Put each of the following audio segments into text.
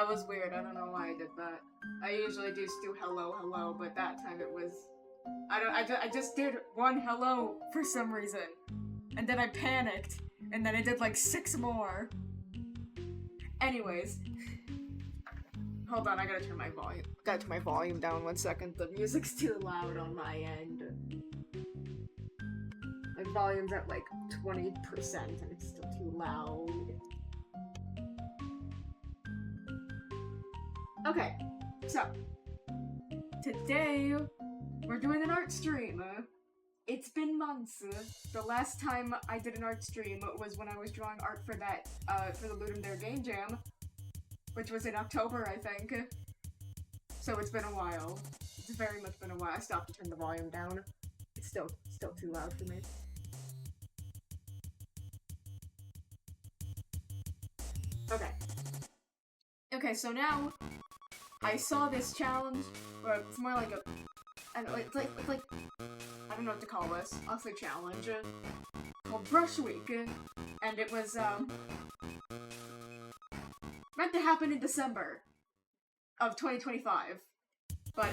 That was weird. I don't know why I did that. I usually just do hello, hello, but that time it was... I just did one hello for some reason. And then I panicked. And then I did like 6 more. Anyways. Hold on, I gotta turn my volume down 1 second. The music's too loud on my end. My volume's at like 20% and it's still too loud. Okay, so today we're doing an art stream. It's been months. The last time I did an art stream was when I was drawing art for that, for the Loot 'em Dare Game Jam, which was in October, I think. So it's been a while. It's very much been a while. I stopped to turn the volume down. It's still too loud for me. Okay. Okay, so now I saw this challenge, or it's more like a, I don't know, it's like I don't know what to call this. I'll say challenge, called Brush Week, and it was meant to happen in December of 2025, but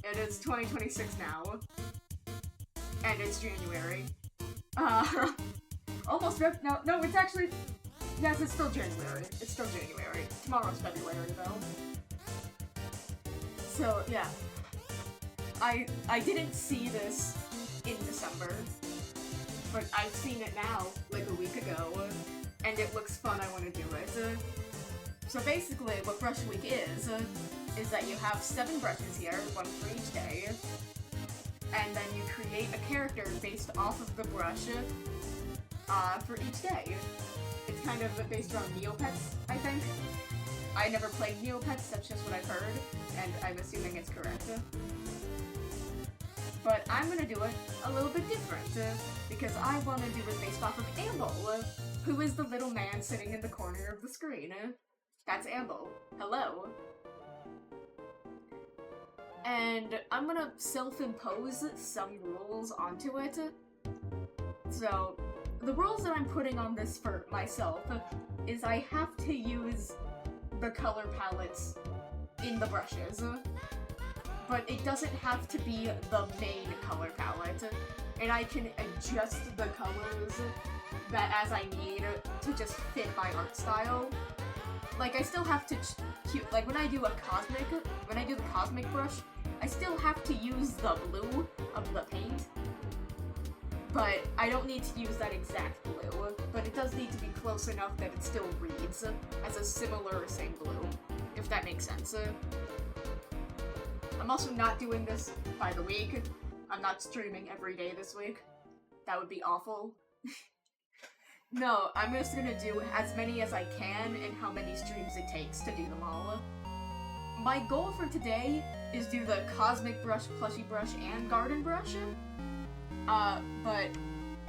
it is 2026 now, and it's January. Almost no, it's actually, yes, it's still January. It's still January. Tomorrow's February though. So yeah, I didn't see this in December, but I've seen it now, like a week ago, and it looks fun. I want to do it. So basically, what Brush Week is that you have 7 brushes here, 1 for each day, and then you create a character based off of the brush for each day. It's kind of based around Neopets, I think. I never played Neopets, that's just what I've heard, and I'm assuming it's correct. But I'm gonna do it a little bit different, because I want to do it based off of Amble, who is the little man sitting in the corner of the screen. That's Amble. Hello. And I'm gonna self-impose some rules onto it. So, the rules that I'm putting on this for myself is I have to use the color palettes in the brushes, but it doesn't have to be the main color palette, and I can adjust the colors that as I need to just fit my art style. Like, I still have to, like, when I do the cosmic brush, I still have to use the blue of the paint, but I don't need to use that exact blue, but it does need to be close enough that it still reads as a similar same blue, if that makes sense. I'm also not doing this by the week. I'm not streaming every day this week. That would be awful. No, I'm just gonna do as many as I can and how many streams it takes to do them all. My goal for today is do the Cosmic Brush, Plushie Brush, and Garden Brush. But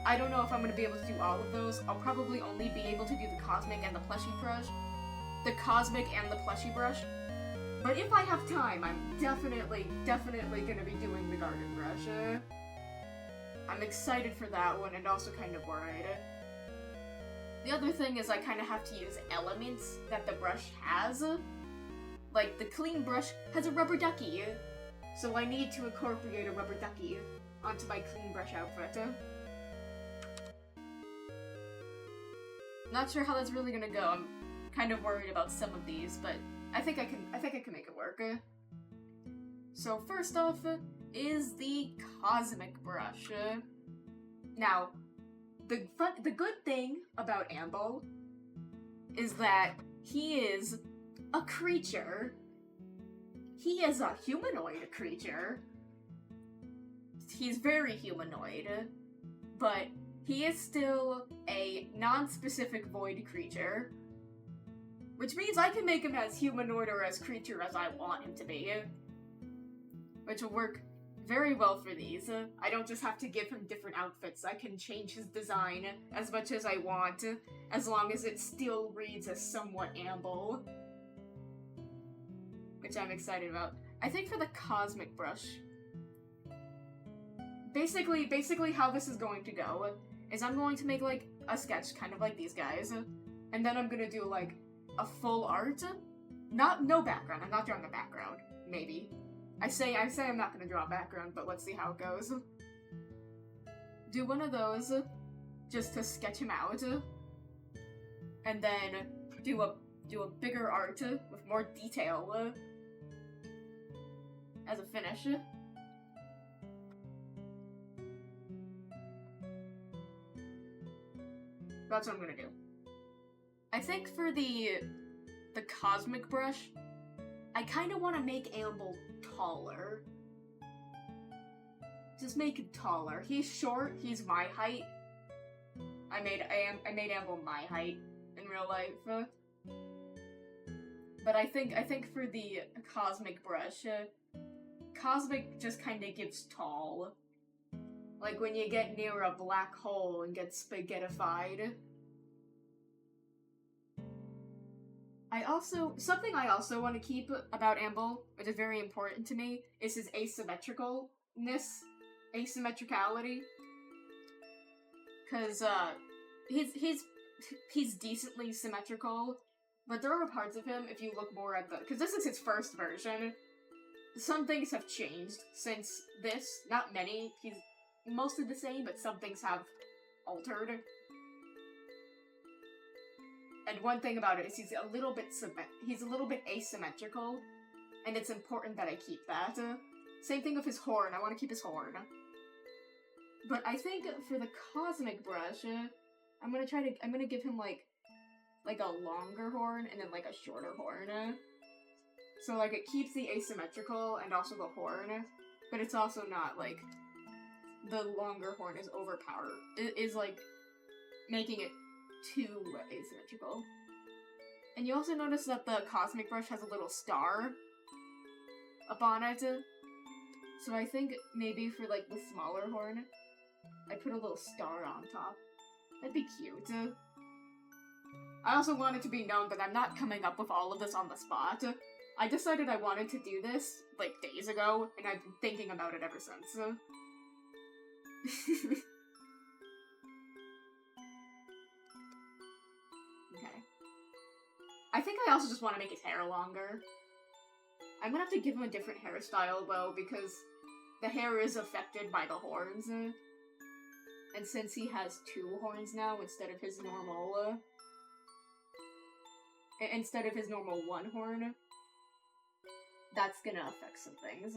I don't know if I'm gonna be able to do all of those. I'll probably only be able to do the Cosmic and the Plushie Brush. The Cosmic and the Plushie Brush. But if I have time, I'm definitely gonna be doing the Garden Brush. I'm excited for that one and also kind of worried. The other thing is I kind of have to use elements that the brush has. Like, the clean brush has a rubber ducky, so I need to incorporate a rubber ducky onto my clean brush outfit. Not sure how that's really gonna go. I'm kind of worried about some of these, but I think I can make it work. So first off is the Cosmic Brush. Now, the good thing about Amble is that he is a creature. He is a humanoid creature. He's very humanoid, but he is still a non-specific void creature, which means I can make him as humanoid or as creature as I want him to be, which will work very well for these. I don't just have to give him different outfits. I can change his design as much as I want, as long as it still reads as somewhat Amble, which I'm excited about. I think for the Cosmic Brush, basically how this is going to go is I'm going to make, like, a sketch kind of like these guys, and then I'm gonna do, like, a full art, No background. I'm not drawing a background. Maybe. I say I'm not gonna draw a background, but let's see how it goes. Do one of those just to sketch him out, and then do a bigger art with more detail as a finish. That's what I'm gonna do. I think for the cosmic brush, I kind of want to make Amble taller. Just make him taller. He's short. He's my height. I made Amble my height in real life. But I think for the cosmic brush, cosmic just kind of gives tall. Like when you get near a black hole and get spaghettified. Something I also want to keep about Amble, which is very important to me, is his asymmetricality. Cause, he's decently symmetrical, but there are parts of him, if you look more at cause this is his first version, some things have changed since this. Not many, he's mostly the same, but some things have altered. And one thing about it is he's a little bit asymmetrical, and it's important that I keep that. Same thing with his horn, I want to keep his horn. But I think for the cosmic brush, I'm gonna give him like a longer horn and then like a shorter horn. So like it keeps the asymmetrical and also the horn, but it's also not like the longer horn is overpowered. It is like making it too asymmetrical. And you also notice that the cosmic brush has a little star up on it. So I think maybe for like the smaller horn, I put a little star on top. That'd be cute. I also want it to be known that I'm not coming up with all of this on the spot. I decided I wanted to do this, like, days ago, and I've been thinking about it ever since. Okay. I think I also just want to make his hair longer. I'm gonna have to give him a different hairstyle, though, because the hair is affected by the horns. And since he has 2 horns now instead of his normal, one horn, that's gonna affect some things.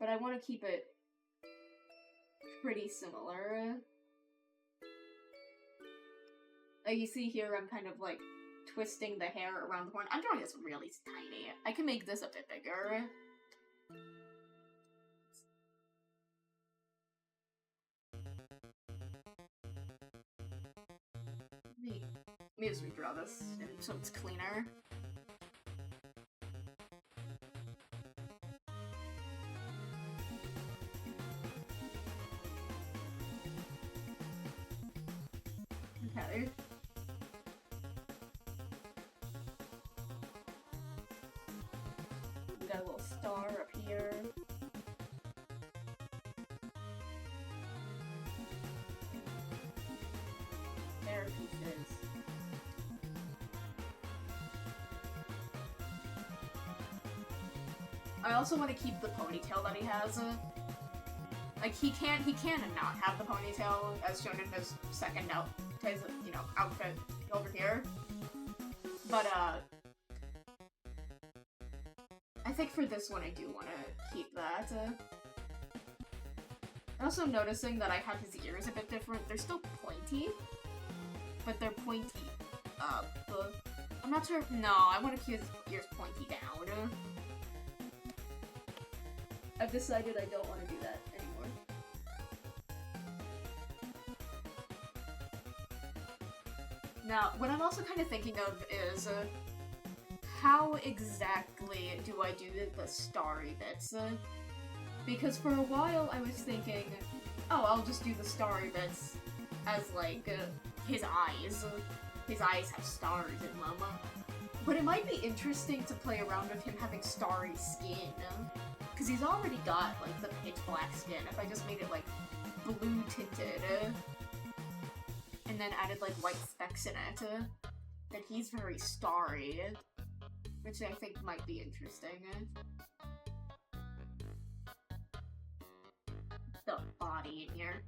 But I want to keep it pretty similar. Like you see here, I'm kind of like twisting the hair around the horn. I'm drawing this really tiny. I can make this a bit bigger. Let me just redraw this so it's cleaner. Okay. We got a little star up here. There pieces. I also want to keep the ponytail that he has. Like he can't not have the ponytail as shown in his second outfit over here. But I think for this one I do want to keep that. I'm also noticing that I have his ears a bit different. They're still pointy, but they're pointy up. I'm not sure if, no, I want to keep his ears pointy down. I've decided I don't want to do that anymore. Now, what I'm also kind of thinking of is, how exactly do I do the starry bits? Because for a while I was thinking, oh, I'll just do the starry bits as, like, his eyes. His eyes have stars in them. But it might be interesting to play around with him having starry skin. Because he's already got, like, the pitch black skin. If I just made it, like, blue tinted, and then added, like, white specks in it, then he's very starry. which I think might be interesting. The body in here.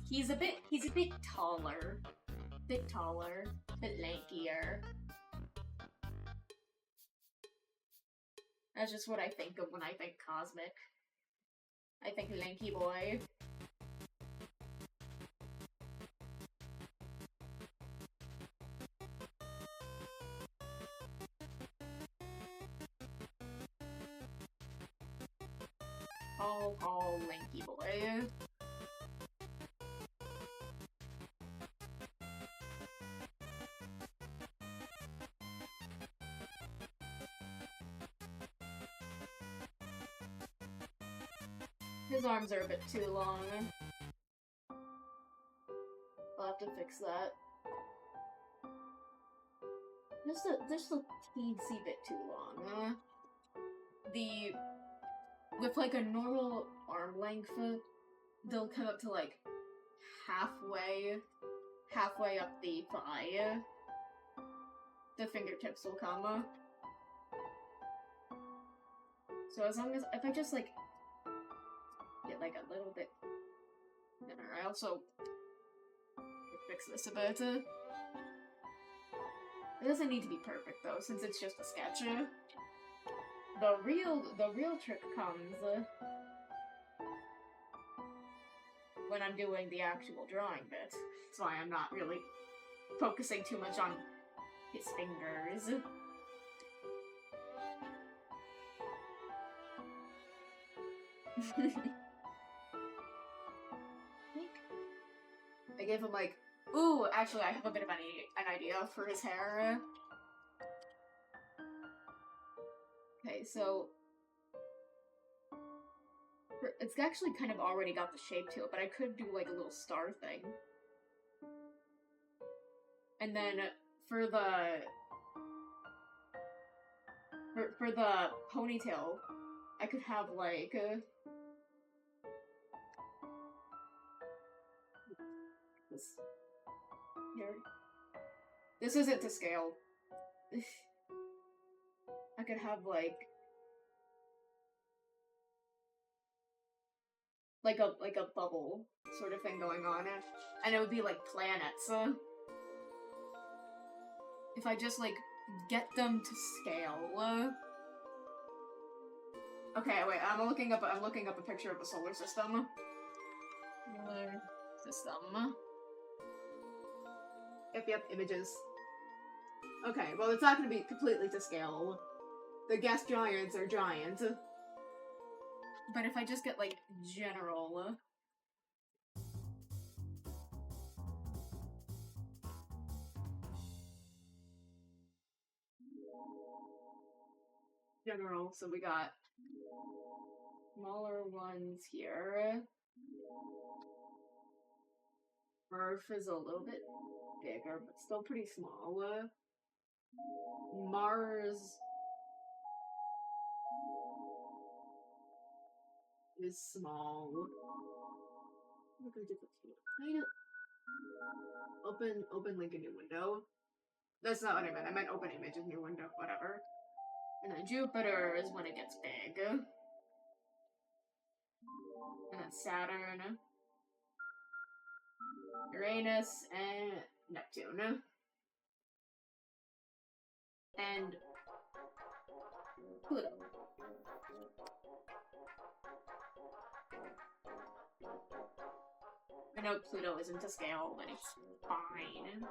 He's a bit taller. Bit lankier. That's just what I think of when I think cosmic. I think lanky boy. Tall, lanky boy. His arms are a bit too long. I'll have to fix that. Just a teensy bit too long. With like a normal arm length, they'll come up to like halfway up the thigh. The fingertips will come. So as long as, if I just like get like a little bit thinner, I also fix this a bit. It doesn't need to be perfect though, since it's just a sketch. The real trick comes when I'm doing the actual drawing bit. That's why I'm not really focusing too much on his fingers. I gave him like, ooh, actually I have a bit of an idea for his hair. Okay, so it's actually kind of already got the shape to it, but I could do like a little star thing. And then for the ponytail, I could have like this here. This isn't to scale. I could have like a bubble sort of thing going on, and it would be like planets. If I just like get them to scale. Okay, wait. I'm looking up a picture of the solar system. Solar system. Yep, images. Okay, well, it's not going to be completely to scale. The gas giants are giant. But if I just get, like, general... General, so we got smaller ones here. Earth is a little bit bigger, but still pretty small. Mars is small. Look at kind of open like a new window. That's not what I meant. I meant open image of new window, whatever. And then Jupiter is when it gets big. And then Saturn, Uranus, and Neptune. And Pluto. I know Pluto isn't to scale, but it's fine.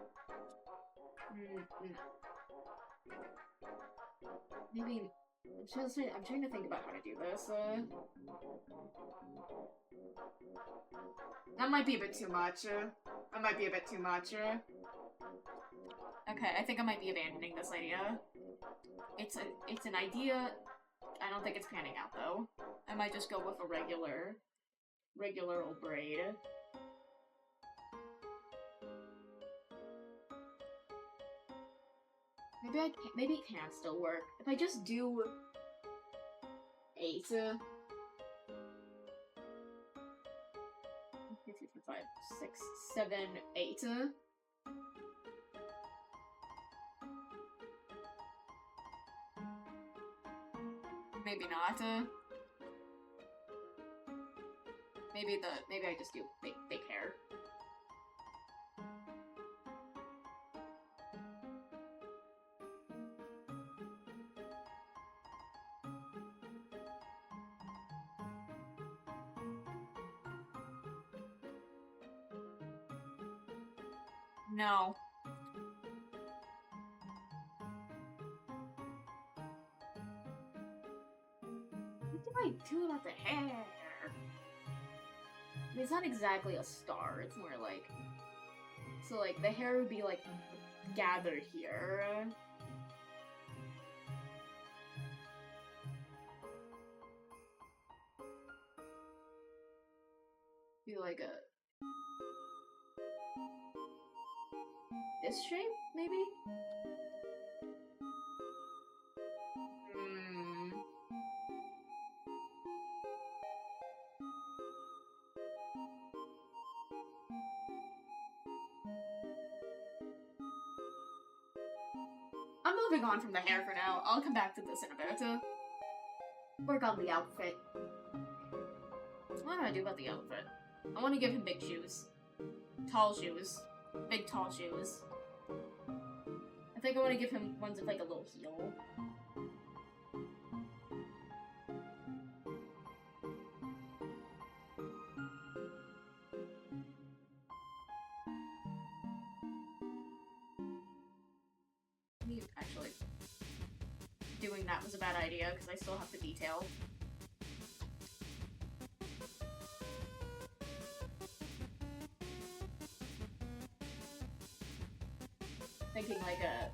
Maybe I'm trying to think about how to do this. That might be a bit too much. Okay, I think I might be abandoning this idea. It's an idea, and don't think it's panning out, though. I might just go with a regular old braid. Maybe it can still work. If I just do 8, 5, 6, 7, 8. Maybe not. Maybe I just do big hair. No. What do I do about the hair? I mean, it's not exactly a star, it's more like... So, like, the hair would be, like, gathered here. Be like a... this shape, maybe? I'm moving on from the hair for now. I'll come back to this in a bit. Work on the outfit. What do I do about the outfit? I want to give him big shoes. Tall shoes. Big tall shoes. I think I want to give him ones with like a little heel. Actually, doing that was a bad idea because I still have to detail. Thinking like a...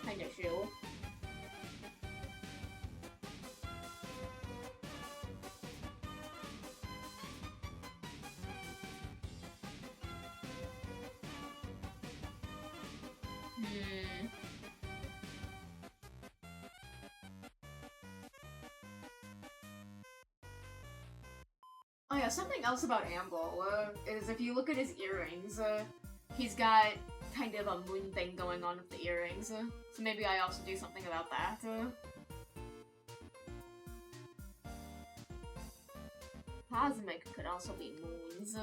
kind of shoe. Oh yeah, something else about Amble is if you look at his earrings, he's got kind of a moon thing going on with the earrings, so maybe I also do something about that. Cosmic could also be moons.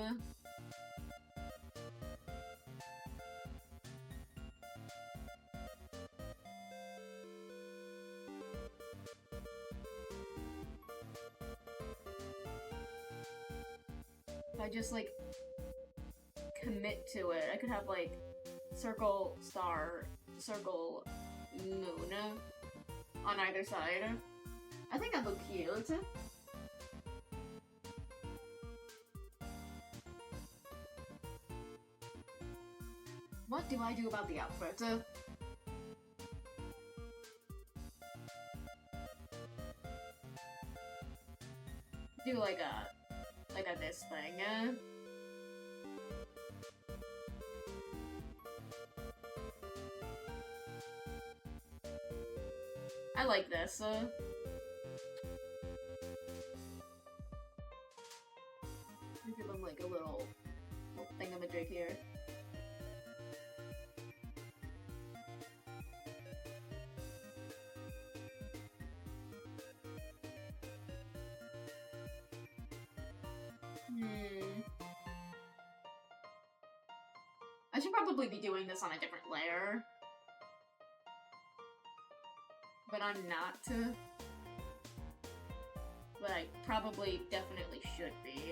If I just, like, commit to it, I could have, like, circle, star, circle, moon on either side. I think that'd look cute. What do I do about the outfit? Do like a this thing. I like this. Give him like a little thingamajig here. I should probably be doing this on a different layer. But I'm not. But I probably definitely should be.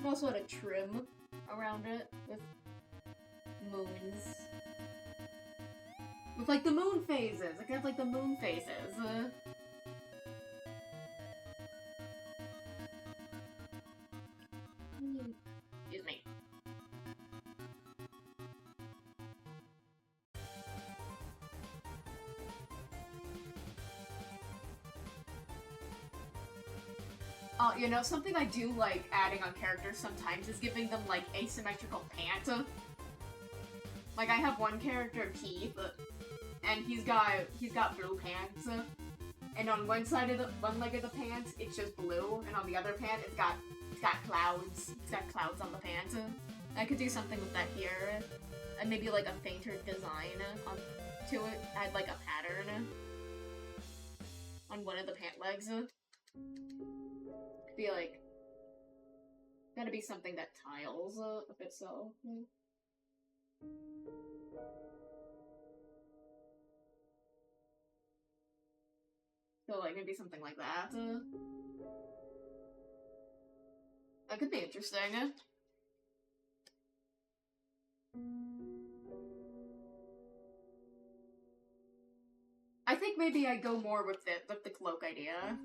I've also had a trim around it with moons. With, like, the moon phases! I could have, like, the moon phases. Excuse me. You know, something I do like adding on characters sometimes is giving them, like, asymmetrical pants. Like, I have one character, Keith, and he's got blue pants, and on one side of one leg of the pants, it's just blue, and on the other pant, it's got clouds. It's got clouds on the pants. I could do something with that here, and maybe, like, a fainter design to it. Add, like, a pattern on one of the pant legs. Be like, gotta be something that tiles a bit so. So like maybe something like that. That could be interesting. I think maybe I go more with the cloak idea.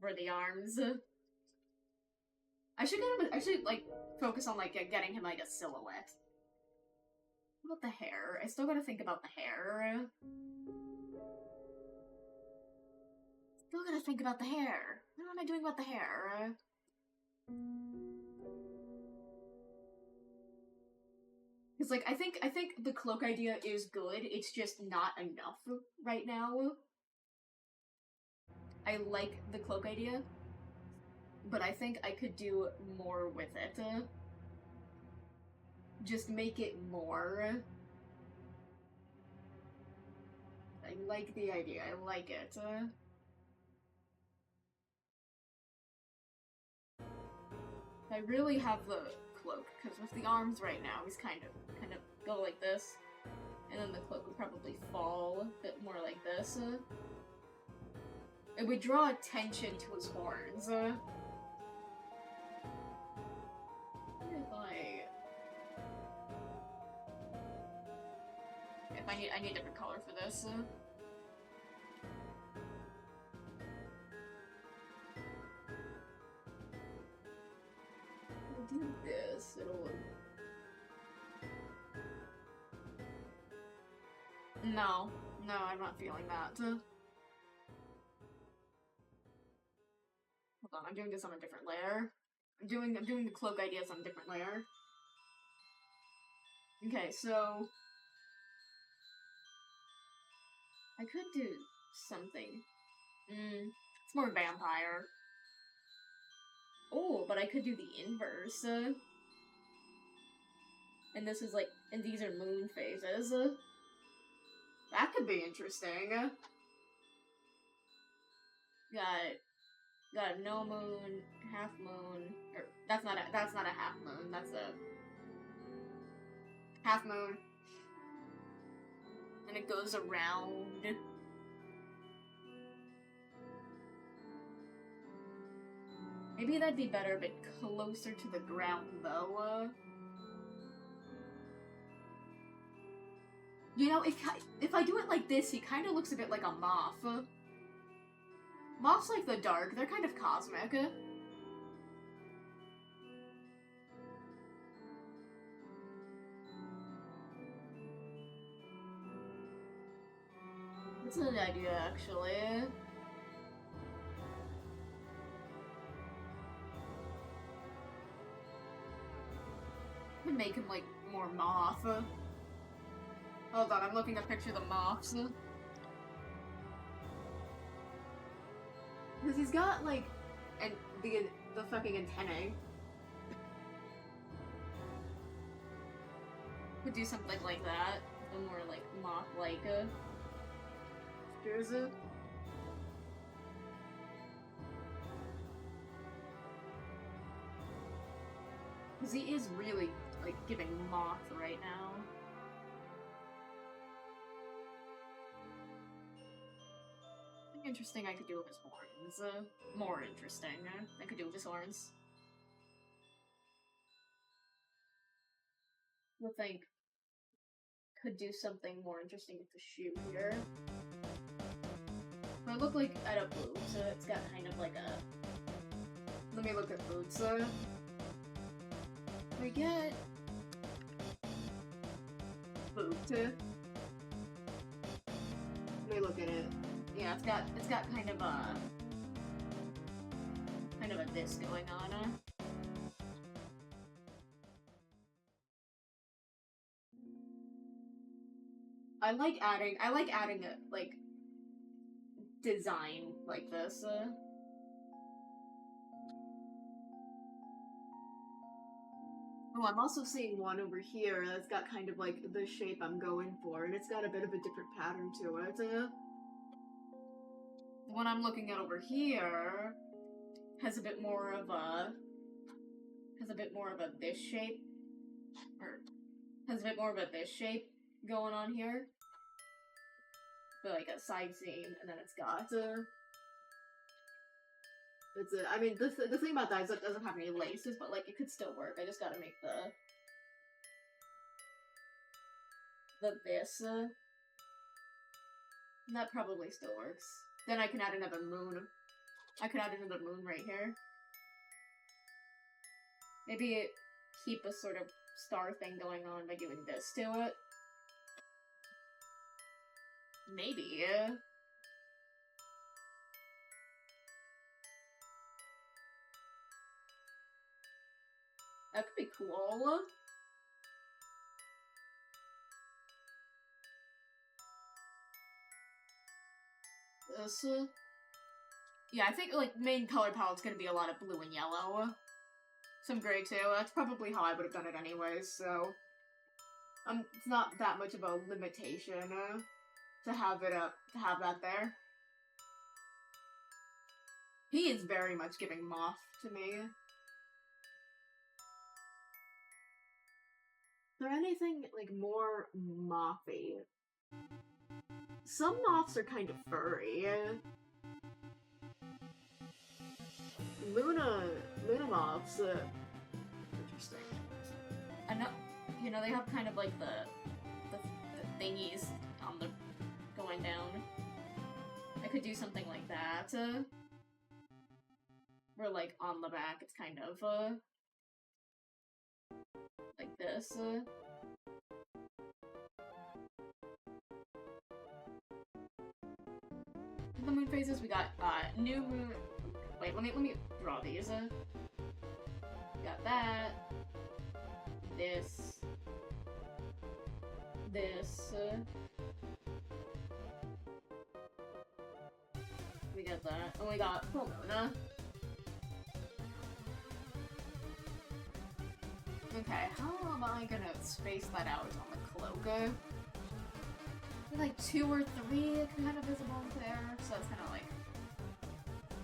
For the arms. I should like focus on like getting him like a silhouette. What about the hair? I still gotta think about the hair. Still gotta think about the hair. What am I doing about the hair? Cause like I think the cloak idea is good. It's just not enough right now. I like the cloak idea, but I think I could do more with it. Just make it more. I like the idea, I like it. I really have the cloak, because with the arms right now, he's kind of go like this, and then the cloak would probably fall a bit more like this. It would draw attention to his horns. If I need a different color for this. I'll do this. It'll. No, I'm not feeling that. Hold on, I'm doing this on a different layer. I'm doing the cloak ideas on a different layer. Okay, so I could do something. It's more vampire. Oh, but I could do the inverse. And this is like, and these are moon phases. That could be interesting. Got no moon, half moon, or that's not a half moon, that's a half moon. And it goes around. Maybe that'd be better a bit closer to the ground though. You know, if I do it like this, he kind of looks a bit like a moth. Moths like the dark, they're kind of cosmic. That's an idea, actually. I'm gonna make him, like, more moth. Hold on, I'm looking at a picture of the moths. Because he's got, like, the fucking antennae. Could do something like that. A more, like, moth-like, Jersey. Because he is really, like, giving moth right now. interesting I could do with his horns. More interesting I could do with his horns. I think could do something more interesting with the shoe here. I look like at a boot, so it's got kind of like a. Let me look at boots. We get boot. Let me look at it. Yeah, it's got kind of a this going on. I like adding a like design like this. Oh, I'm also seeing one over here that's got kind of like the shape I'm going for, and it's got a bit of a different pattern to it. The one I'm looking at over here has a bit more of a this shape, or has a bit more of a this shape going on here, but like a side seam, and then it's got I mean, the thing about that is it doesn't have any laces, but like it could still work. I just gotta make the this. That probably still works. Then I can add another moon. I could add another moon right here. Maybe keep a sort of star thing going on by doing this to it. Maybe. That could be cool. This. Yeah, I think like main color palette's gonna be a lot of blue and yellow. Some gray too. That's probably how I would have done it anyways. So, it's not that much of a limitation to have that there. He is very much giving moth to me. Is there anything like more mothy? Some moths are kind of furry. Luna moths. Interesting. I know, you know, they have kind of like the thingies on the going down. I could do something like that. Where like on the back, it's kind of like this. The moon phases, we got new moon. Wait, let me draw these. Got that. This. We got that. And we got full moon. Okay, how am I gonna space that out on the cloak? Like 2 or 3 kind of visible there, so it's kind of like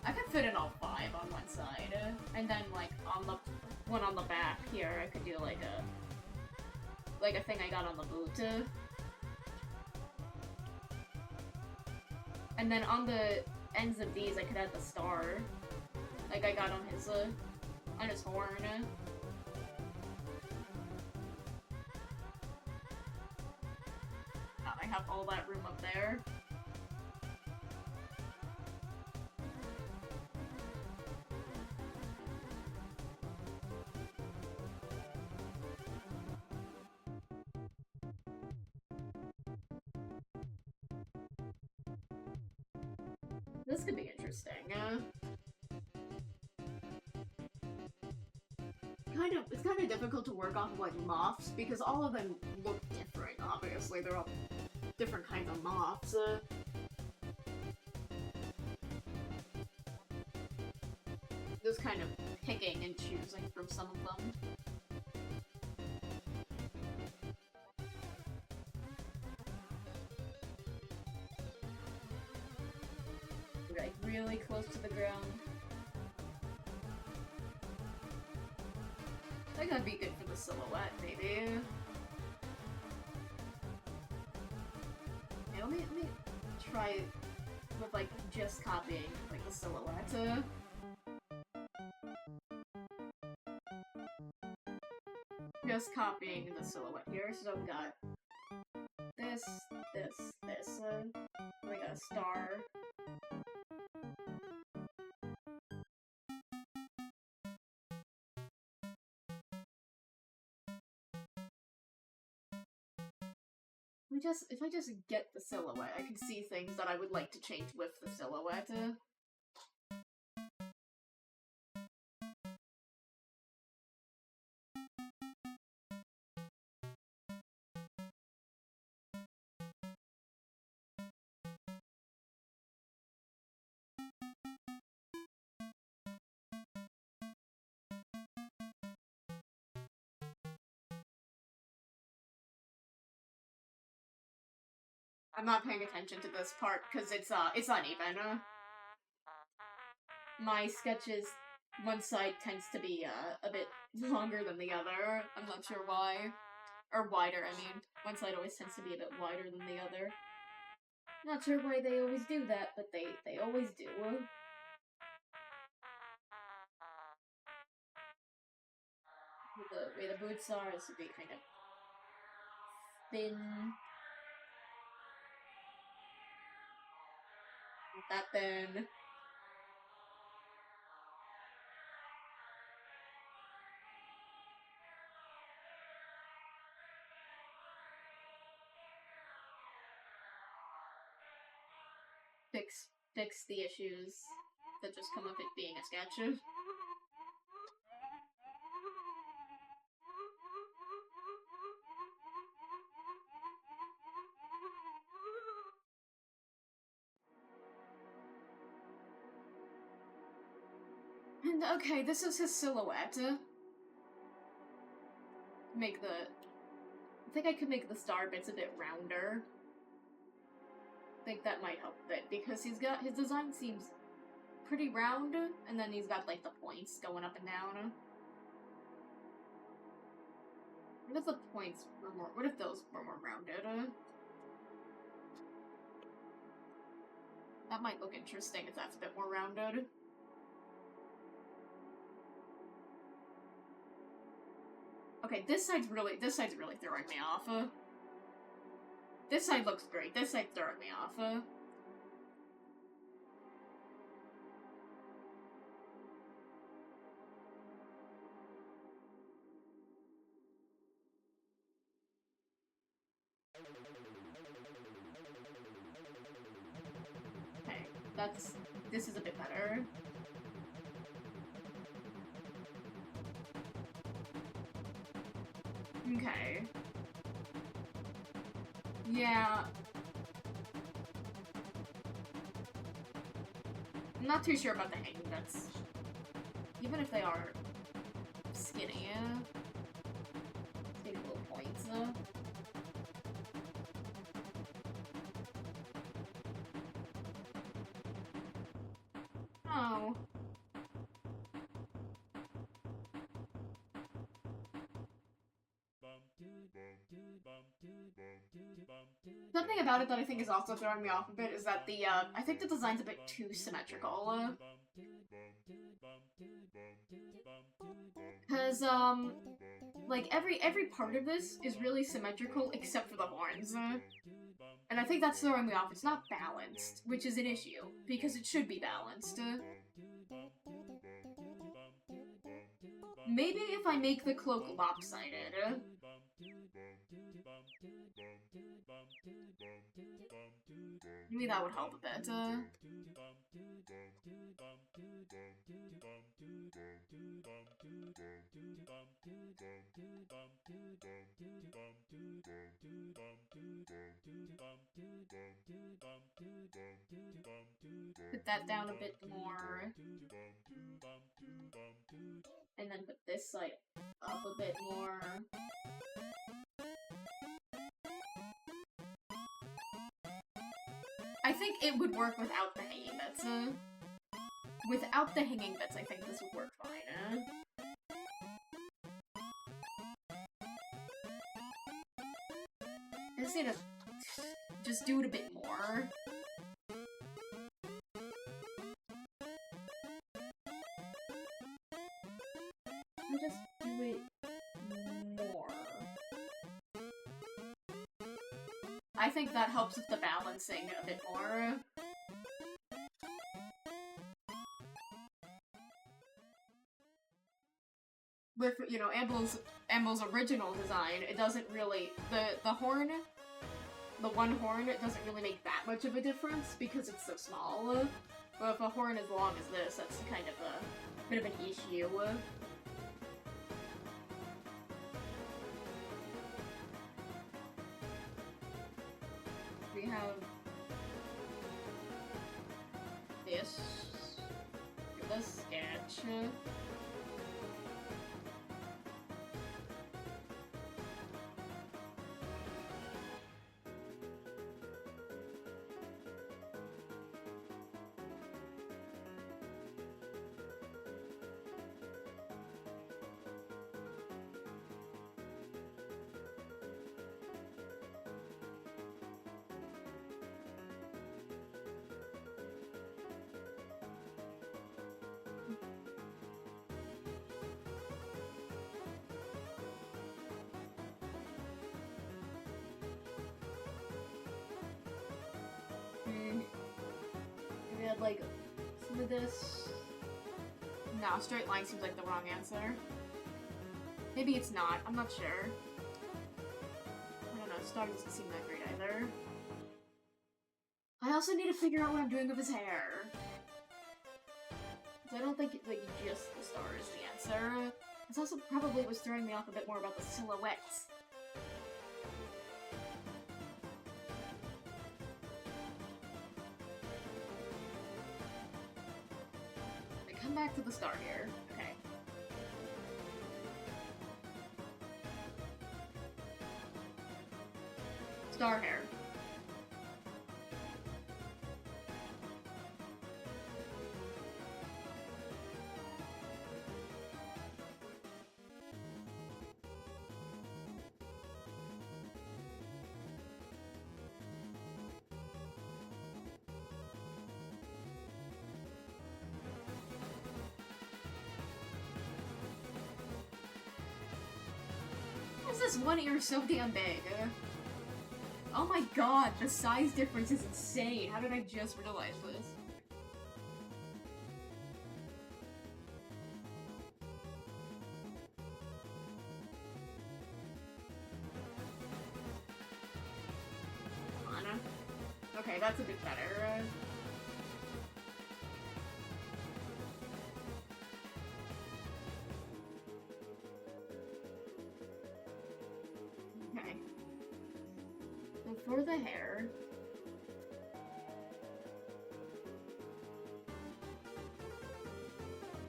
I could fit in all 5 on one side, and then like on the one on the back here, I could do like a thing I got on the boot, and then on the ends of these, I could add the star, like I got on his horn. I have all that room up there. This could be interesting. It's kind of difficult to work off of like moths because all of them look different. Obviously, they're all different kinds of moths. Just kind of picking and choosing from some of them. Like really close to the ground. I think that'd be good for the silhouette, maybe. Yeah, let me try with, like, just copying, like, the silhouette. Just copying the silhouette here, so we got this, we got a star. If I just get the silhouette, I can see things that I would like to change with the silhouette. I'm not paying attention to this part because it's uneven. My sketches, one side tends to be a bit longer than the other. I'm not sure why. Or wider, I mean. One side always tends to be a bit wider than the other. Not sure why they always do that, but they always do. The way the boots are, this would be kind of thin. Not that thin. Fix the issues that just come of it being a sketch. And okay, this is his silhouette. I think I could make the star bits a bit rounder. I think that might help a bit, because his design seems pretty round, and then he's got, like, the points going up and down. What if the points were more, what if those were more rounded? That might look interesting if that's a bit more rounded. Okay, this side's really throwing me off. This side looks great. This side's throwing me off. Okay, this is a bit better. Okay. Yeah. I'm not too sure about the hanging bits. Even if they are skinny. Skinny little points. Oh. Something about it that I think is also throwing me off a bit is that I think the design's a bit too symmetrical. Because, like, every part of this is really symmetrical except for the horns. And I think that's throwing me off. It's not balanced, which is an issue, because it should be balanced. Maybe if I make the cloak lopsided. Maybe that would help a bit. Put that down a bit more. And then put this side up a bit more. I think it would work without the hanging bits. Without the hanging bits, I think this would work fine. I just need to just do it a bit more. I'll just do it more. I think that helps with the balancing a bit more. With, you know, Amble's original design, it doesn't really... The horn... The one horn, it doesn't really make that much of a difference because it's so small. But if a horn as long as this, that's kind of a bit of an issue. We have this. The sketch. We had like some of this. No, straight line seems like the wrong answer. Maybe it's not. I'm not sure. I don't know. Star doesn't seem that great either. I also need to figure out what I'm doing with his hair. I don't think like just the star is the answer. It's also probably was throwing me off a bit more about the silhouettes. Come back to the star here. Okay. Star hair. This one ear is so damn big. Oh my god, the size difference is insane. How did I just realize this? Come on. Okay, that's a bit better. For the hair,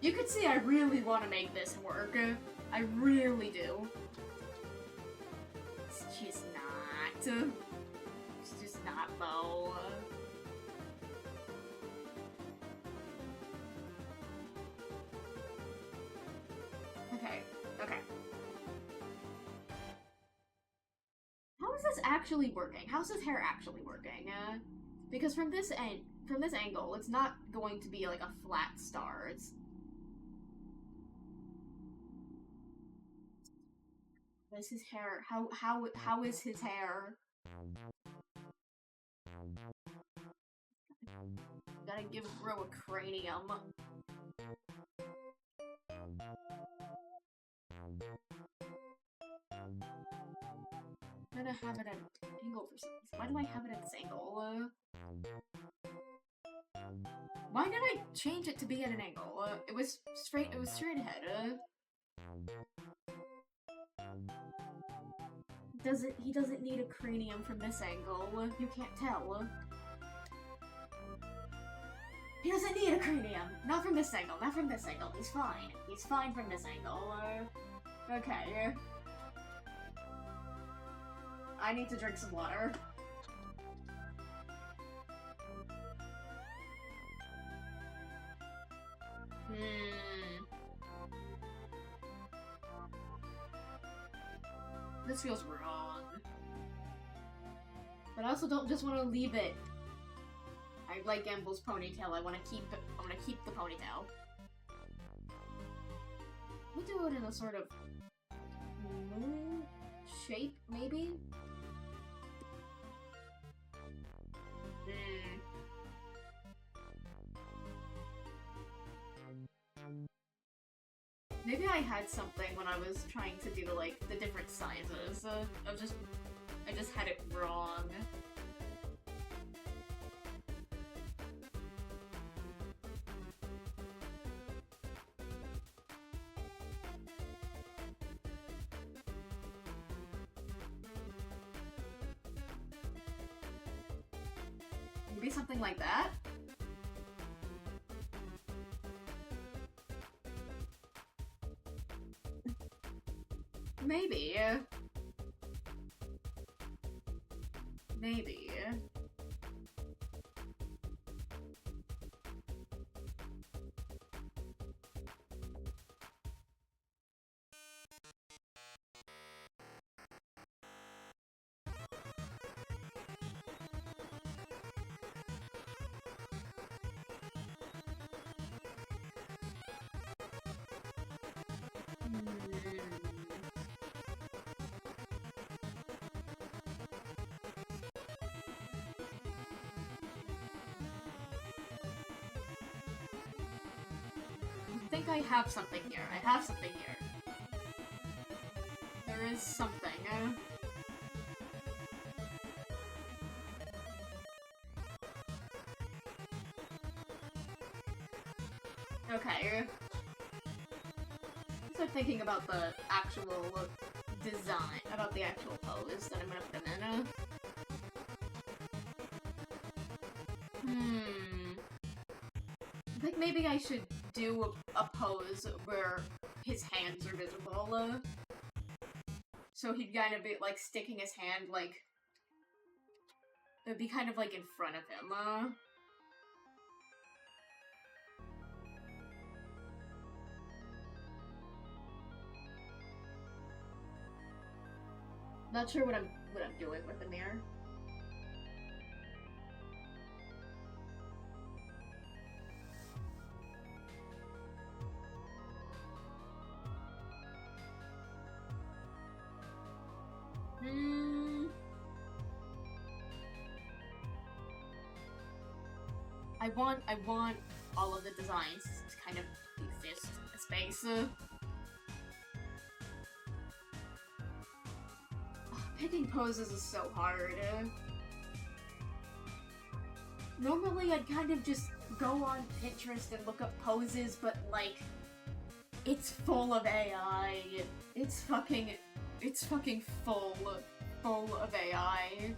you could see I really want to make this work. I really do. It's just not. It's just not, though. Okay. Okay. How is this actually working? How's his hair actually working? Because from this angle, it's not going to be like a flat star. It's what is his hair? How is his hair? Gotta give Bro a cranium. I'm gonna have it at an angle for some reason. Why do I have it at this angle? Why did I change it to be at an angle? It was straight ahead. He doesn't need a cranium from this angle. You can't tell. He doesn't need a cranium! Not from this angle, not from this angle. He's fine. He's fine from this angle. Okay. I need to drink some water. This feels wrong. But I also don't just want to leave it. I like Amble's ponytail. I want to keep the ponytail. We'll do it in a sort of moon shape, maybe? Maybe I had something when I was trying to do, like, the different sizes. I just had it wrong. Maybe something like that? Maybe. Maybe. I think I have something here. I have something here. There is something. Okay. So thinking about the actual design, about the actual pose that I'm gonna put him in. I think maybe I should do a pose where his hands are visible. So he'd kind of be, like, sticking his hand, like... It'd be kind of, like, in front of him. Not sure what I'm doing with him here. I want all of the designs to kind of exist in space. Picking poses is so hard. Normally I'd kind of just go on Pinterest and look up poses, but like, it's full of AI. It's fucking full of AI.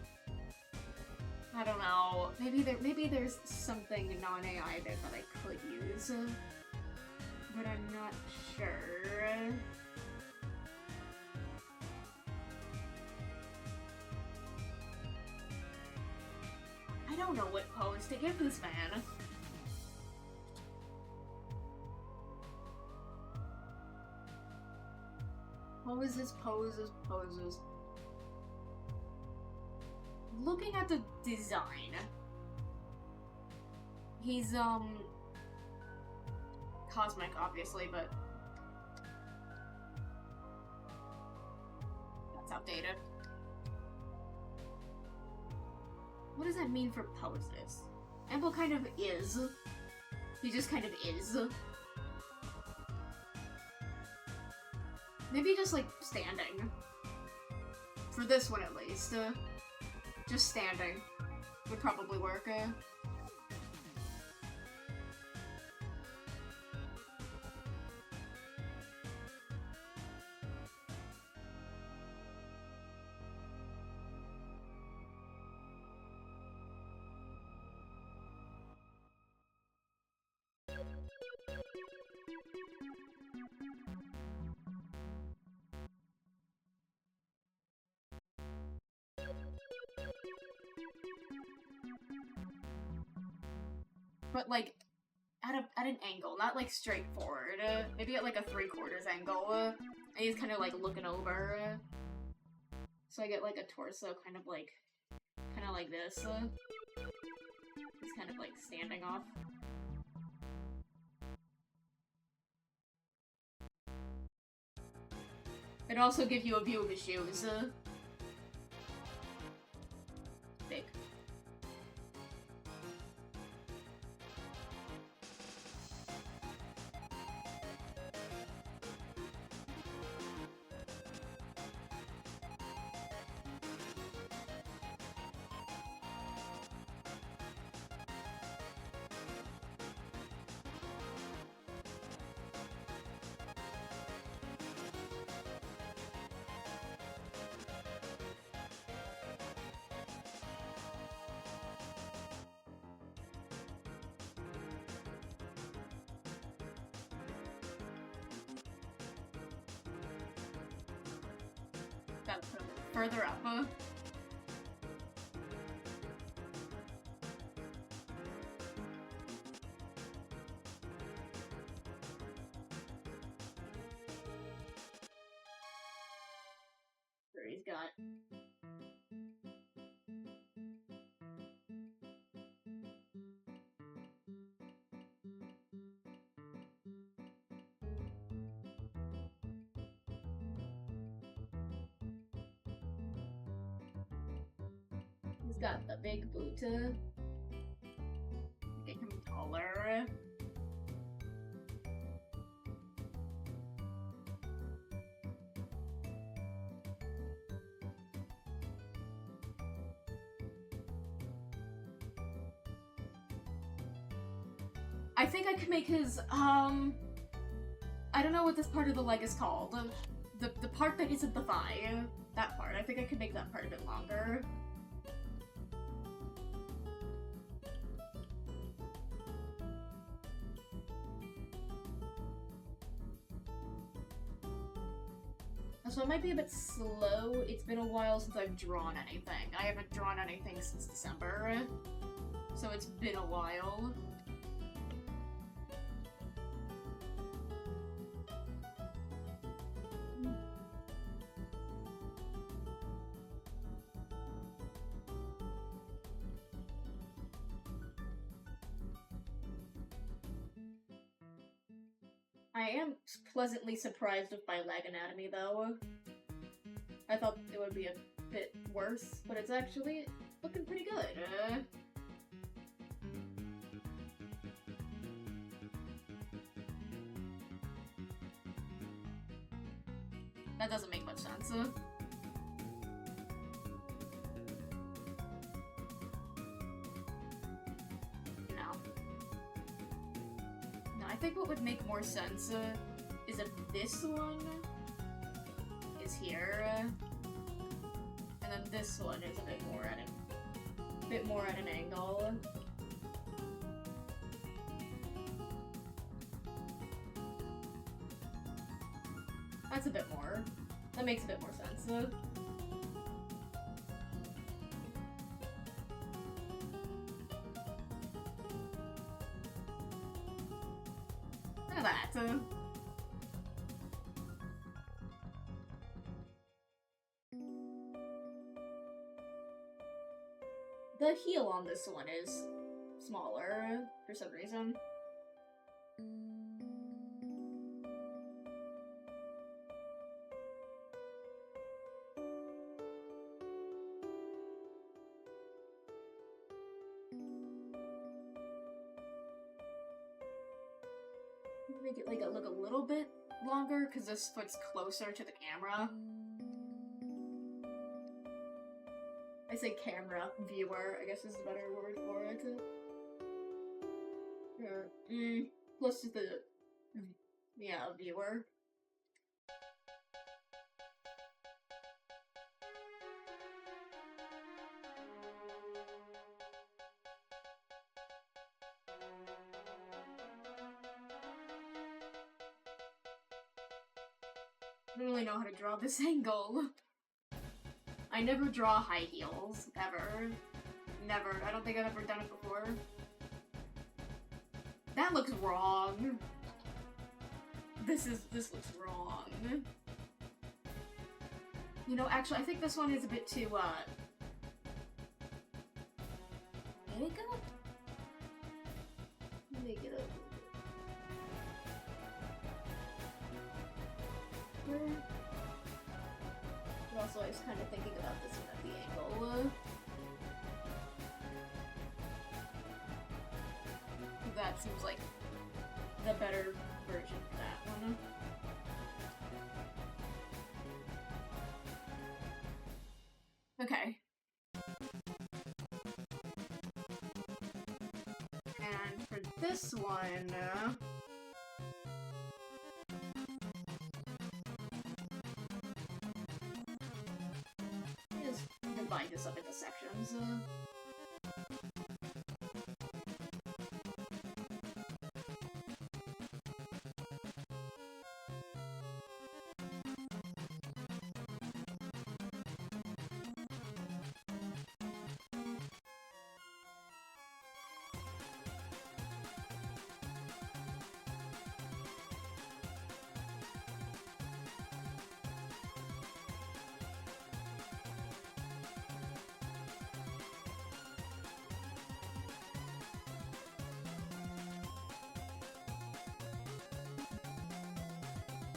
I don't know. Maybe there's something non-AI there that I could use, but I'm not sure. I don't know what pose to give this man. Poses. Looking at the design, he's, cosmic, obviously, but that's outdated. What does that mean for poses? Amble kind of is. He just kind of is. Maybe just, like, standing. For this one, at least. Just standing would probably work. But, like, at an angle, not, like, straight forward. Maybe at, like, a 3/4 angle. And he's kind of, like, looking over. So I get, like, a torso kind of like this. He's kind of, like, standing off. It also gives you a view of his shoes. Big. Gotta put him further up. There he's got. He's got the big boot. Get him taller. I think I could make his, I don't know what this part of the leg is called. The part that isn't the thigh. That part. I think I could make that part a bit longer. So it might be a bit slow. It's been a while since I've drawn anything. I haven't drawn anything since December. So it's been a while. I am pleasantly surprised with my leg anatomy, though. I thought it would be a bit worse, but it's actually looking pretty good. That doesn't make much sense. I think what would make more sense is if this one is here, and then this one is a bit more at an angle. That's a bit more. That makes a bit more sense. Look at that. The heel on this one is smaller for some reason. Make it like look a little bit longer because this foot's closer to the camera. I say camera, viewer, I guess is a better word for it. Close to the, yeah, viewer. I don't really know how to draw this angle. I never draw high heels, ever. Never. I don't think I've ever done it before. That looks wrong. This looks wrong. You know, actually, I think this one is a bit too, Make it up. Make it up. I was kind of thinking about this one at the angle. That seems like the better version of that one. Okay. And for this one, just divide this up into sections.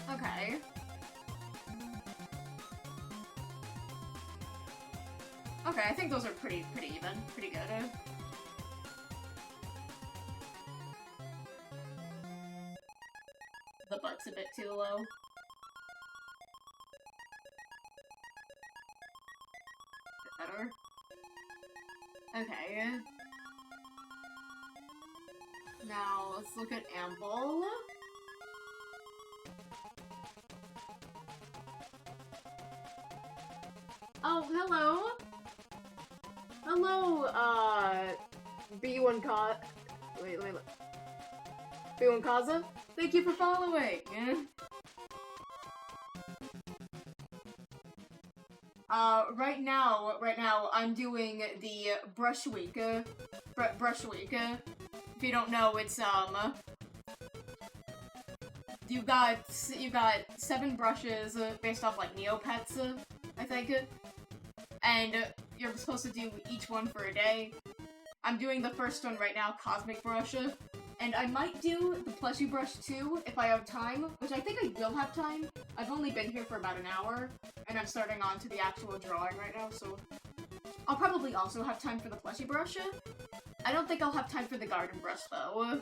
Okay. Okay, I think those are pretty even. Pretty good. The butt's a bit too low. Bit better. Okay. Now, let's look at amble. Oh, hello! Hello, B1 Ka- wait. B1 Kaza? Thank you for following! Right now, I'm doing the brush week, brush week. If you don't know, it's, you got 7 brushes, based off, like, Neopets, I think. And you're supposed to do each one for a day. I'm doing the first one right now, Cosmic Brush, and I might do the Plushie Brush too, if I have time, which I think I will have time. I've only been here for about an hour, and I'm starting on to the actual drawing right now, so I'll probably also have time for the Plushie Brush. I don't think I'll have time for the Garden Brush, though.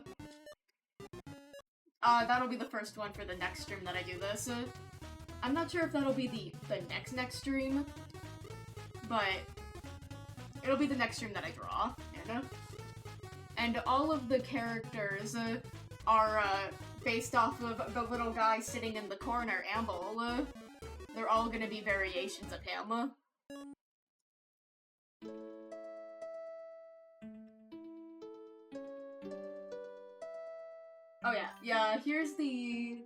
That'll be the first one for the next stream that I do this. I'm not sure if that'll be the next stream, but it'll be the next stream that I draw, and all of the characters are based off of the little guy sitting in the corner, Amble. They're all gonna be variations of him. Oh yeah, here's the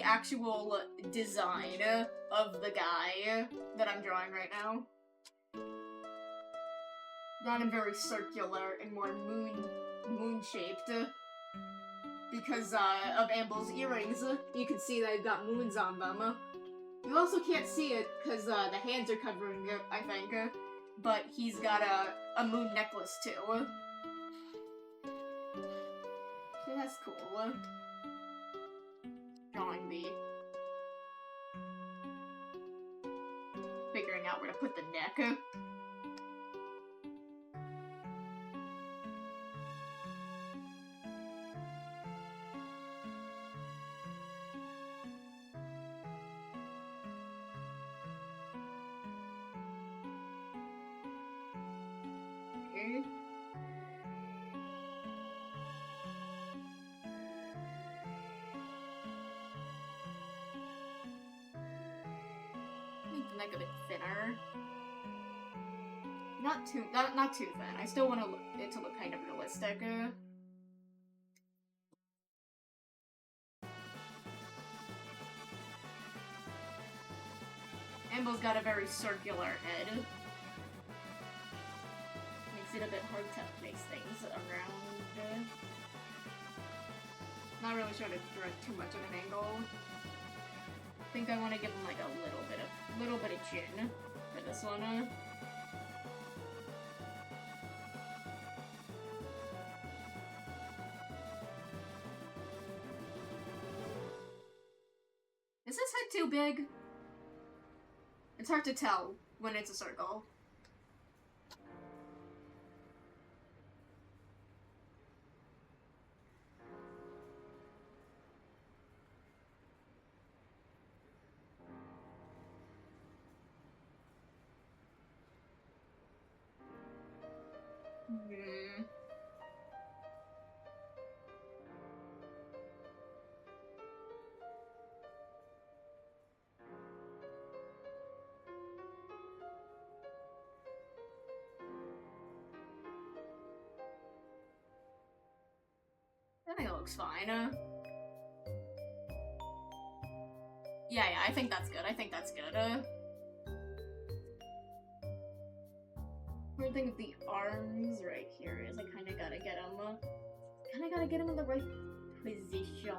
actual design of the guy that I'm drawing right now. Drawn him very circular and more moon-shaped. Because of Amble's earrings, you can see they've got moons on them. You also can't see it because the hands are covering it, I think. But he's got a moon necklace too. So that's cool. Drawing the... figuring out where to put the neck. Okay. Make the neck a bit thinner. Not too thin. I still want it to look kind of realistic. Amble's got a very circular head. Makes it a bit hard to place things around. Not really sure to draw too much of an angle. I think I want to give him like a little bit of chin for this one. Is this head too big? It's hard to tell when it's a circle. I think it looks fine. Yeah, I think that's good. I think that's good. Weird thing with the arms right here is I kind of gotta get him in the right position.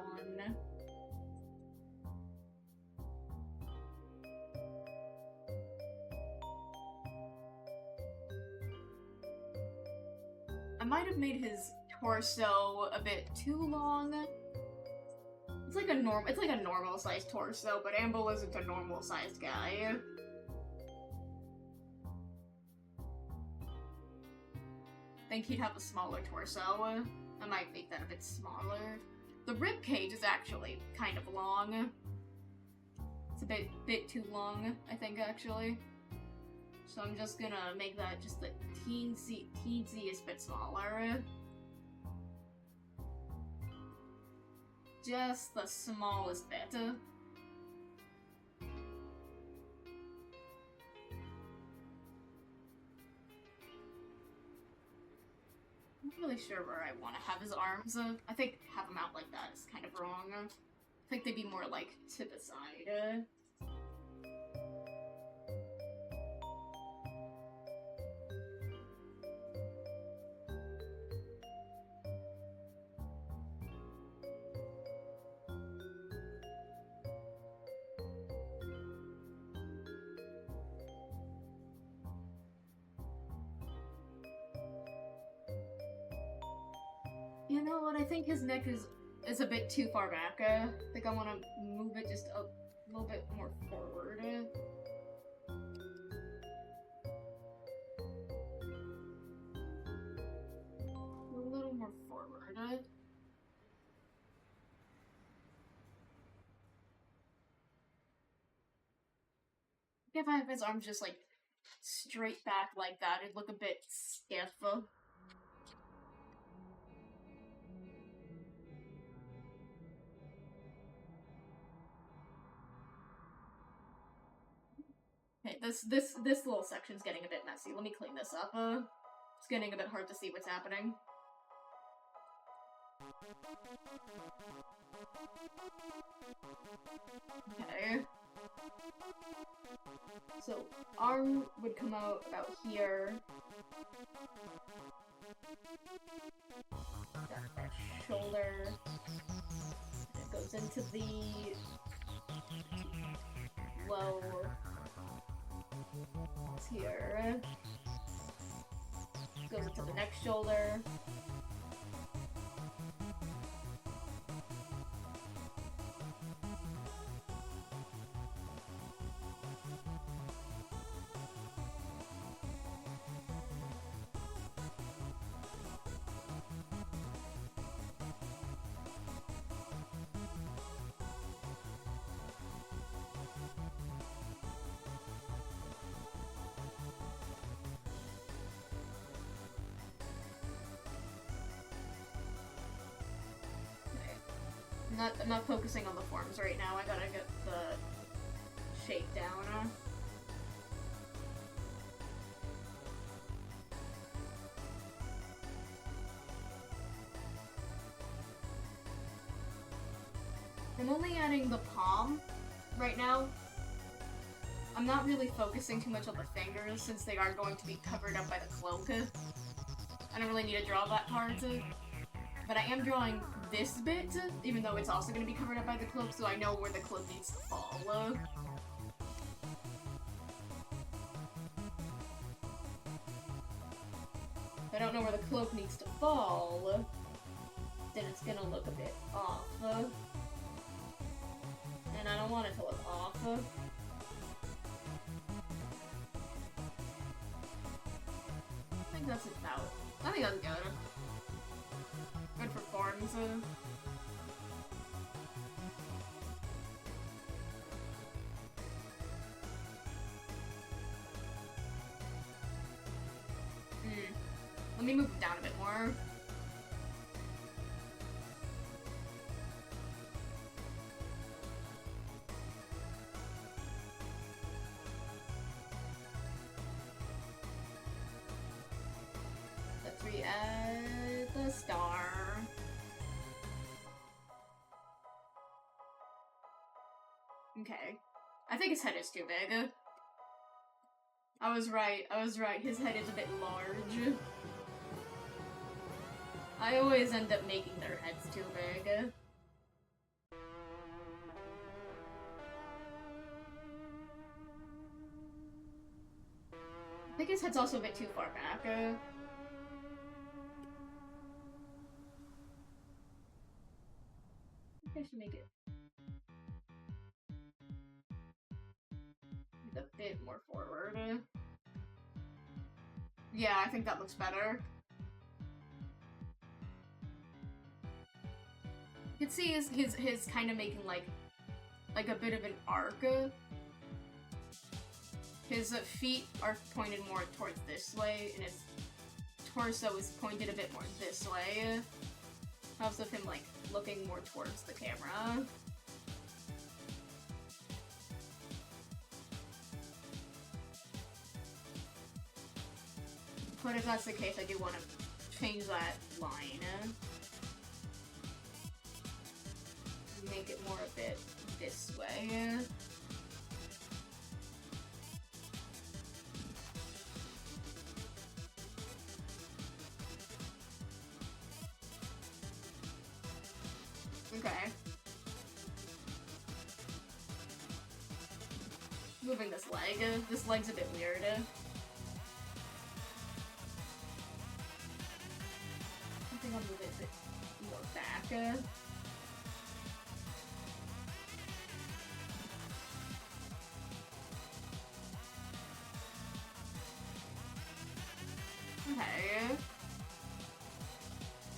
I might have made his torso a bit too long. It's like a normal sized torso, but Amble isn't a normal sized guy. I think he'd have a smaller torso. I might make that a bit smaller. The rib cage is actually kind of long. It's a bit too long, I think, actually. So I'm just gonna make that just the teensiest bit smaller. Just the smallest bit. I'm not really sure where I want to have his arms. I think have them out like that is kind of wrong. I think they'd be more like to the side. You know what? I think his neck is a bit too far back. I think I want to move it just a little bit more forward. A little more forward. If I have his arms just like straight back like that, it'd look a bit stiff. Okay, this little section's getting a bit messy. Let me clean this up. It's getting a bit hard to see what's happening. Okay. So, arm would come out about here. That shoulder. It goes into the low. It's here. Goes into the next shoulder. I'm not focusing on the forms right now. I gotta get the shape down. I'm only adding the palm right now. I'm not really focusing too much on the fingers since they are going to be covered up by the cloak. I don't really need to draw that part. But I am drawing this bit, even though it's also going to be covered up by the cloak, so I know where the cloak needs to fall. If I don't know where the cloak needs to fall, then it's going to look a bit off. And I don't want it to look off. That's about. I think that's good. Good for forms. Let me move it down a bit more. Let's re-add the star. Okay. I think his head is too big. I was right, his head is a bit large. I always end up making their heads too big. I think his head's also a bit too far back. I think I should make it a bit more forward. Yeah, I think that looks better. You can see his kind of making like a bit of an arc. His feet are pointed more towards this way, and his torso is pointed a bit more this way. Helps with him like looking more towards the camera. But if that's the case, I do want to change that line. Make it more a bit this way. Okay. Moving this leg. This leg's a bit weird. I think I'll move it a bit more back. Okay.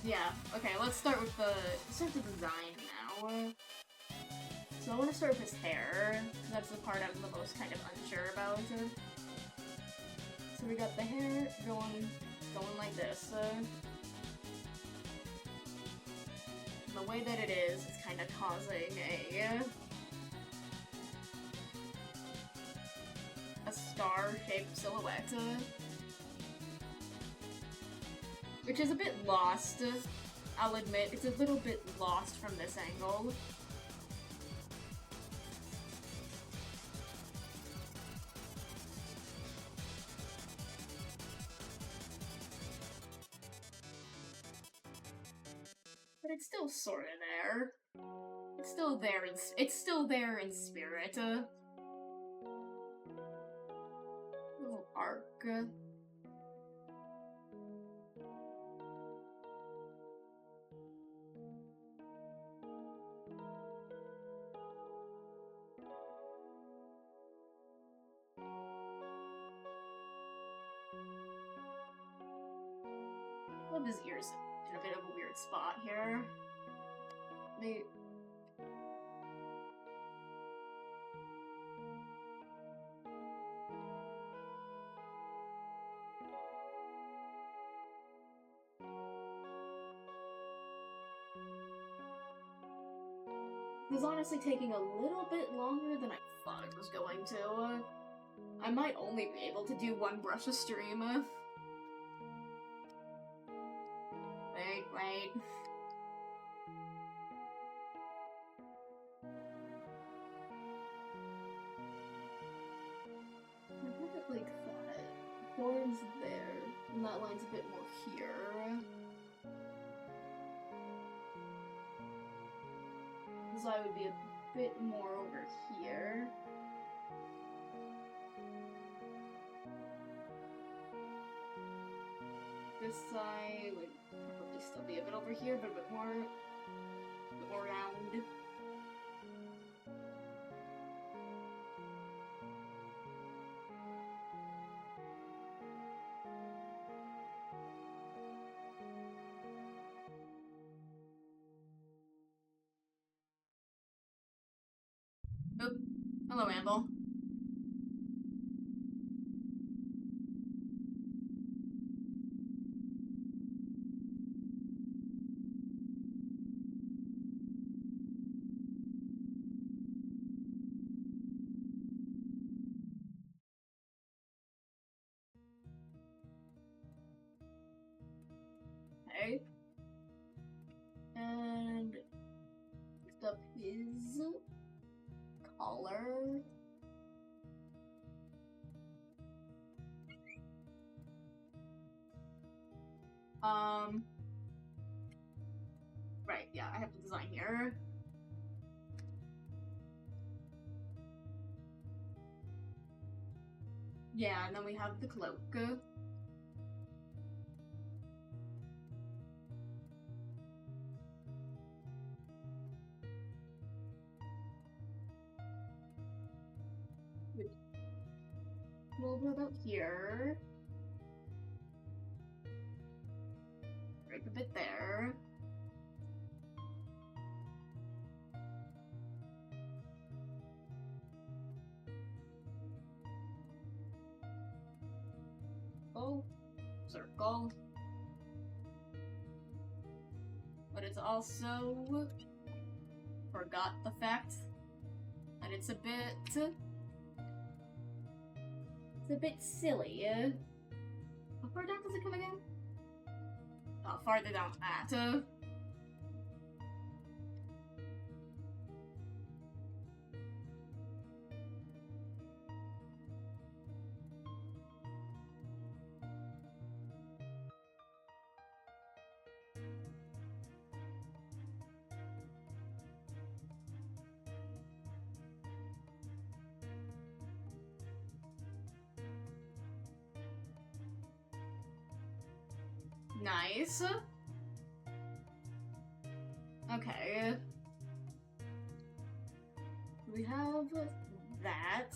Yeah, okay, let's start with the design now. So I want to start with his hair, because that's the part I'm the most kind of unsure about. So we got the hair going like this. The way that it is kind of causing a star-shaped silhouette. Which is a bit lost, I'll admit. It's a little bit lost from this angle. But it's still sorta there. It's still there in spirit. Little arc. Love his ears in a bit of a weird spot here. It was honestly taking a little bit longer than I thought it was going to. I might only be able to do one brush a stream. Wait. I have it like that. Horns there, and that line's a bit more here. This eye would be a bit more over here. This side would probably still be a bit over here, but a bit more round. Hello, Amble. Okay. And lift up his collar. Right, yeah, I have the design here. Yeah, and then we have the cloak. Over about here. Break a bit there. Oh, circle. But it's also forgot the fact that it's a bit silly. How far down does it come again? Oh, farther down that. Nice. Okay. We have that.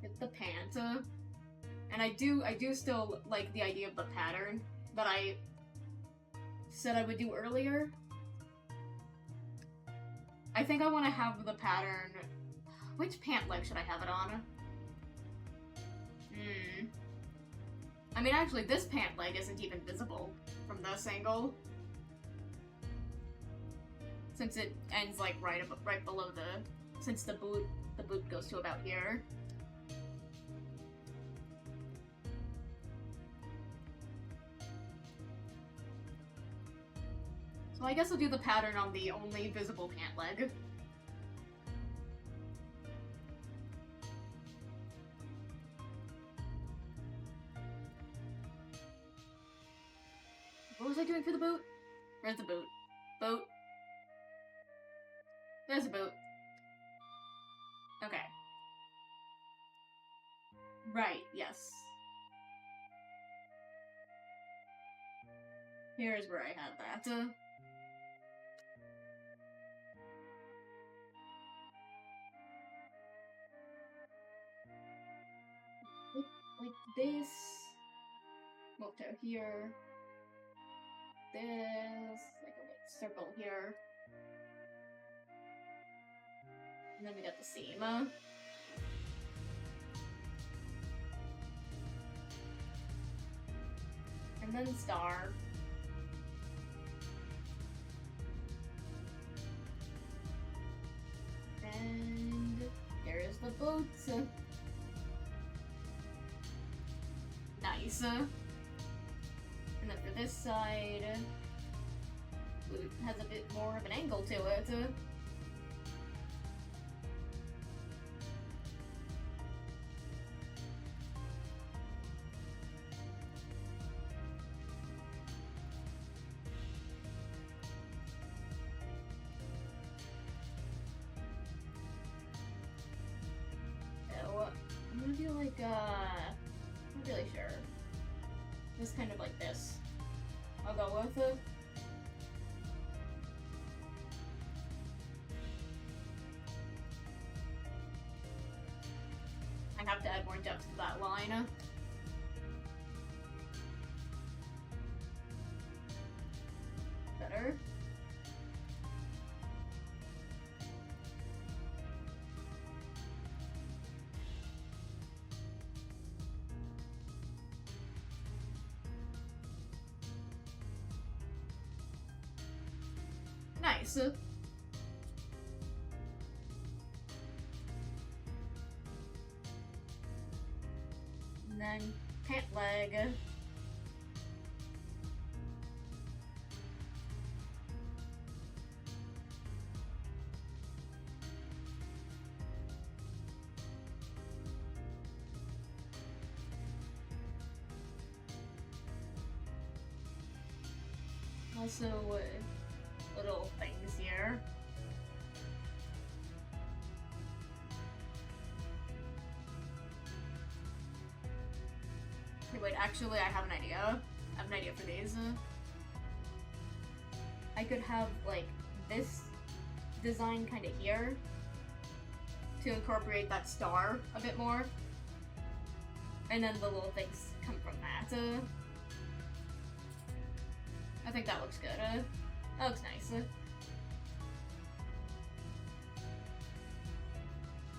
Get the pant. And I do still like the idea of the pattern that I said I would do earlier. I think I want to have the pattern. Which pant leg should I have it on? I mean, actually, this pant leg isn't even visible from this angle, since it ends like right below since the boot goes to about here. So I guess I'll do the pattern on the only visible pant leg. What was I doing for the boot? Where's the boot? Boot. There's a boot. Okay. Right, yes. Here's where I had that. Like this. Move to here. This. Like a little circle here. And then we got the seam. And then star. And here's the boots. Nice. And then for this side, boot has a bit more of an angle to it. I'm gonna do like, I'm not really sure. Just kind of like this. I'll go with it. I have to add more depth to that line. Better. Nice. And then pant leg. Also, little things here. Okay, wait, actually, I have an idea. I have an idea for these. I could have, like, this design kind of here to incorporate that star a bit more. And then the little things come from that. I think that looks good. That looks nice.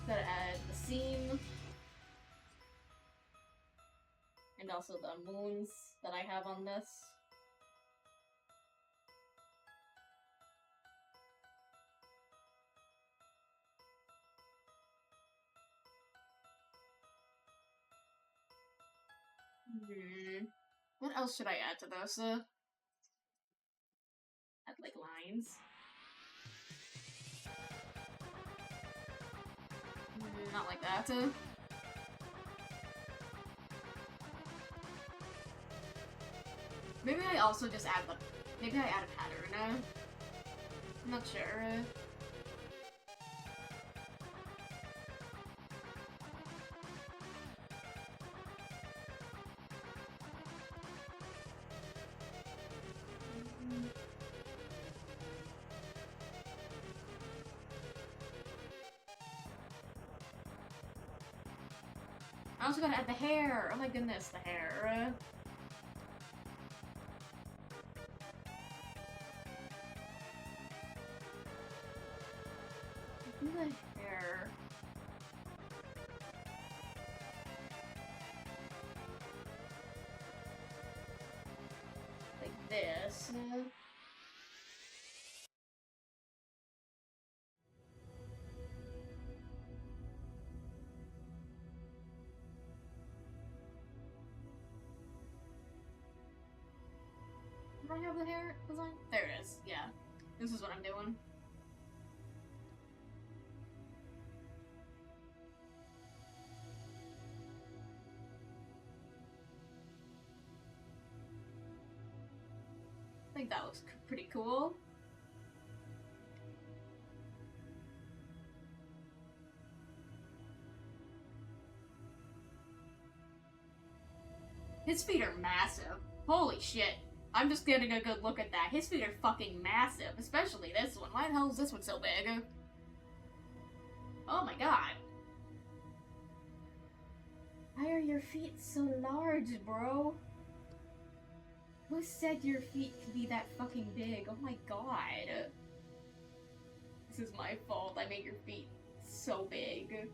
Gotta add the seam. And also the moons that I have on this. What else should I add to this? Add, like, lines. Not like that. Maybe I also just add the... Maybe I add a pattern. I'm not sure. I also gotta add the hair! Oh my goodness, the hair. Do the hair. Like this. Do I have the hair design? There it is, yeah. This is what I'm doing. I think that looks pretty cool. His feet are massive. Holy shit. I'm just getting a good look at that. His feet are fucking massive, especially this one. Why the hell is this one so big? Oh my god. Why are your feet so large, bro? Who said your feet could be that fucking big? Oh my god. This is my fault. I made your feet so big.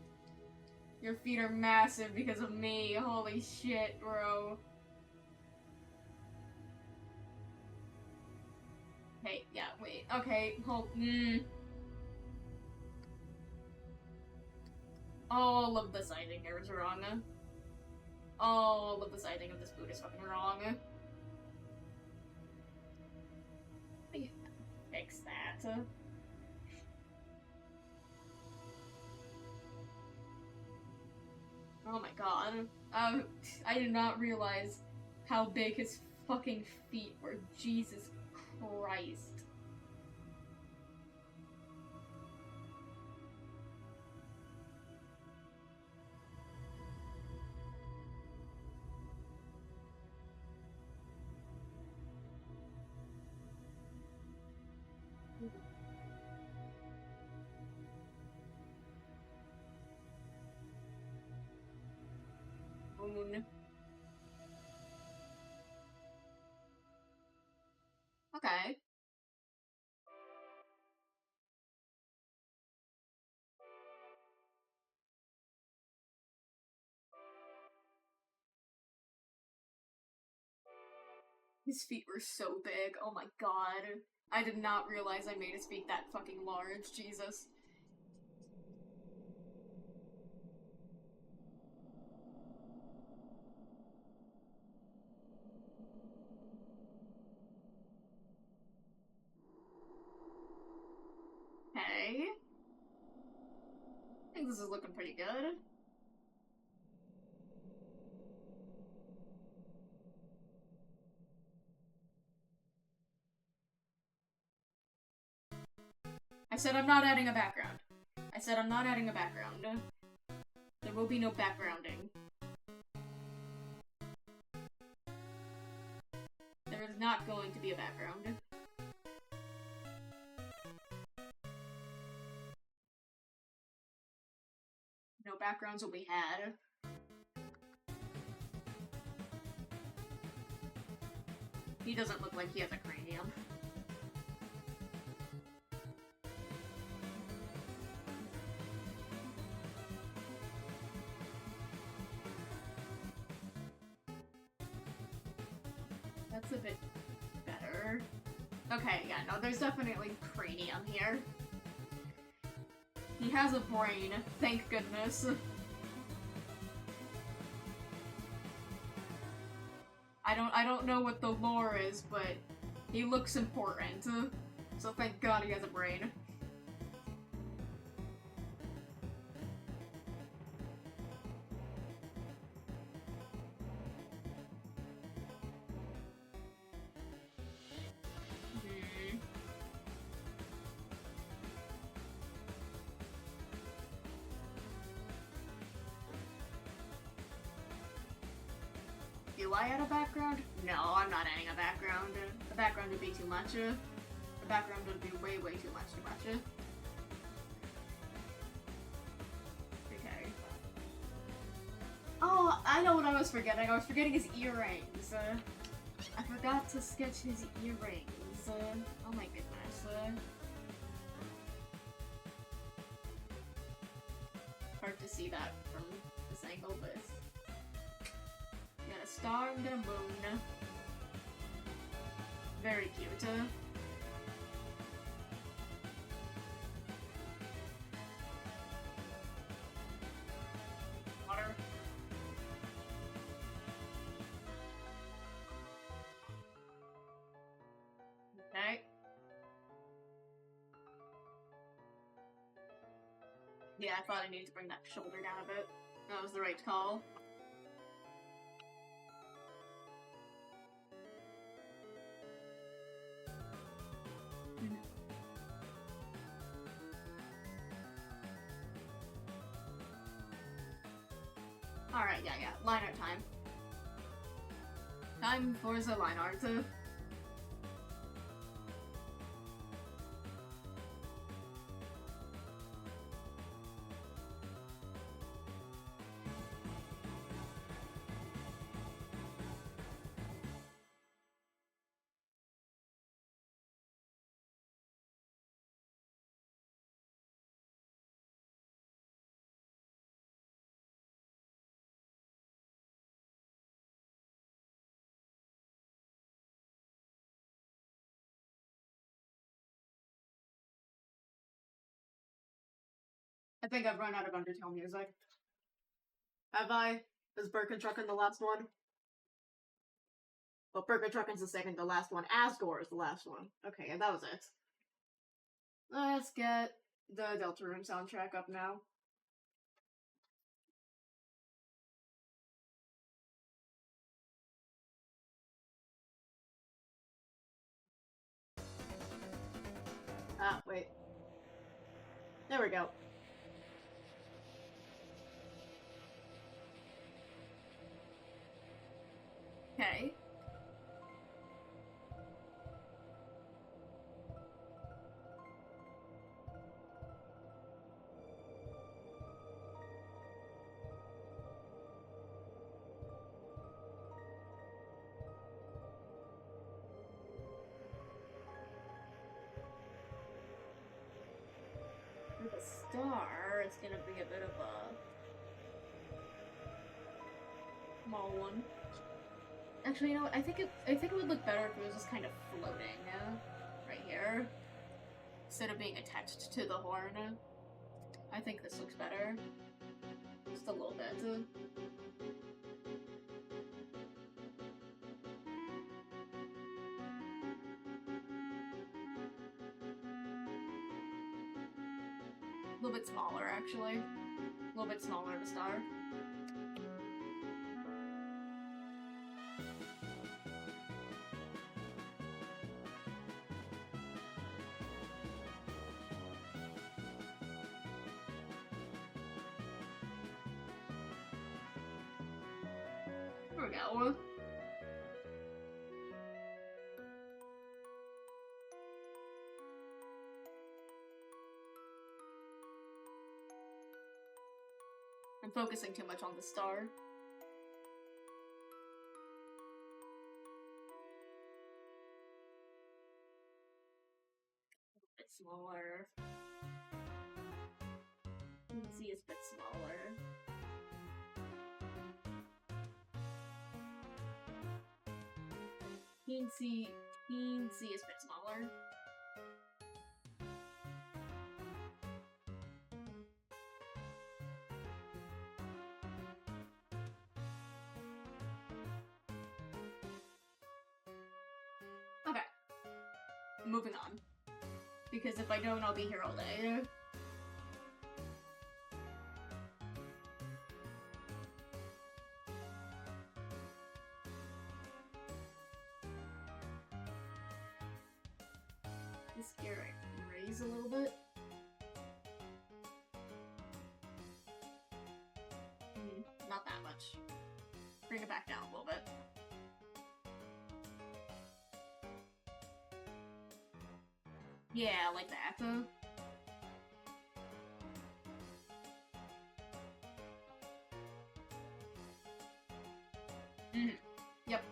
Your feet are massive because of me. Holy shit, bro. Hey, yeah, wait. Okay, hold. All of the sizing here is wrong. All of the sizing of this boot is fucking wrong. Let me fix that. Oh my god. I did not realize how big his fucking feet were. Jesus Christ. Moon. Okay. His feet were so big. Oh my god. I did not realize I made it speak that fucking large, Jesus. Okay. I think this is looking pretty good. I said I'm not adding a background. I said I'm not adding a background. There will be no backgrounding. There is not going to be a background. No backgrounds will be had. He doesn't look like he has a cranium. That's a bit better. Okay, yeah, no, there's definitely cranium here. He has a brain, thank goodness. I don't know what the lore is, but he looks important. So thank God he has a brain. Do I add a background? No, I'm not adding a background. The background would be too much. The background would be way too much. Okay. Oh, I know what I was forgetting. I was forgetting his earrings. I forgot to sketch his earrings. Oh my goodness. Hard to see that from this angle, but got a star and a moon. Very cute. Water. Okay. Yeah, I thought I needed to bring that shoulder down a bit. That was the right call. Alright, yeah. Line art time. Time for the line art. I think I've run out of Undertale music. Have I? Is Birkenstrucken the last one? Well, Birkenstrucken's the second, the last one. Asgore is the last one. Okay, and that was it. Let's get the Deltarune soundtrack up now. Ah, wait. There we go. Okay. With a star, it's gonna be a bit of a small one. Actually, you know what? I think it would look better if it was just kind of floating right here. instead of being attached to the horn. I think this looks better. Just a little bit. A little bit smaller, actually. A little bit smaller of a star. There we go. I'm focusing too much on the star. A bit smaller. You can see it's a bit smaller. Teensy is a bit smaller. Okay. Moving on. Because if I don't, I'll be here all day. This gear I can raise a little bit. Not that much. Bring it back down a little bit. Yeah, like that. Yep.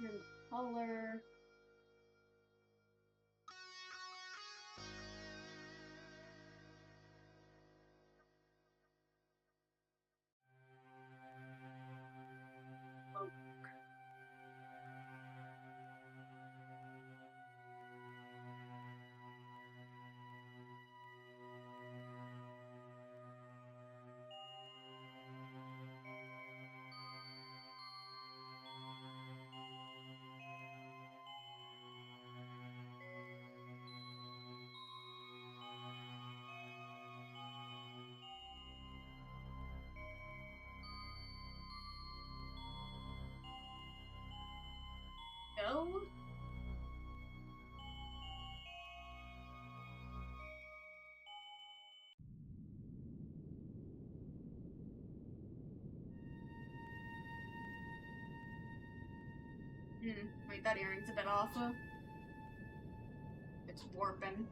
And color. Oak. Go. Wait, that earring's a bit off. It's warping.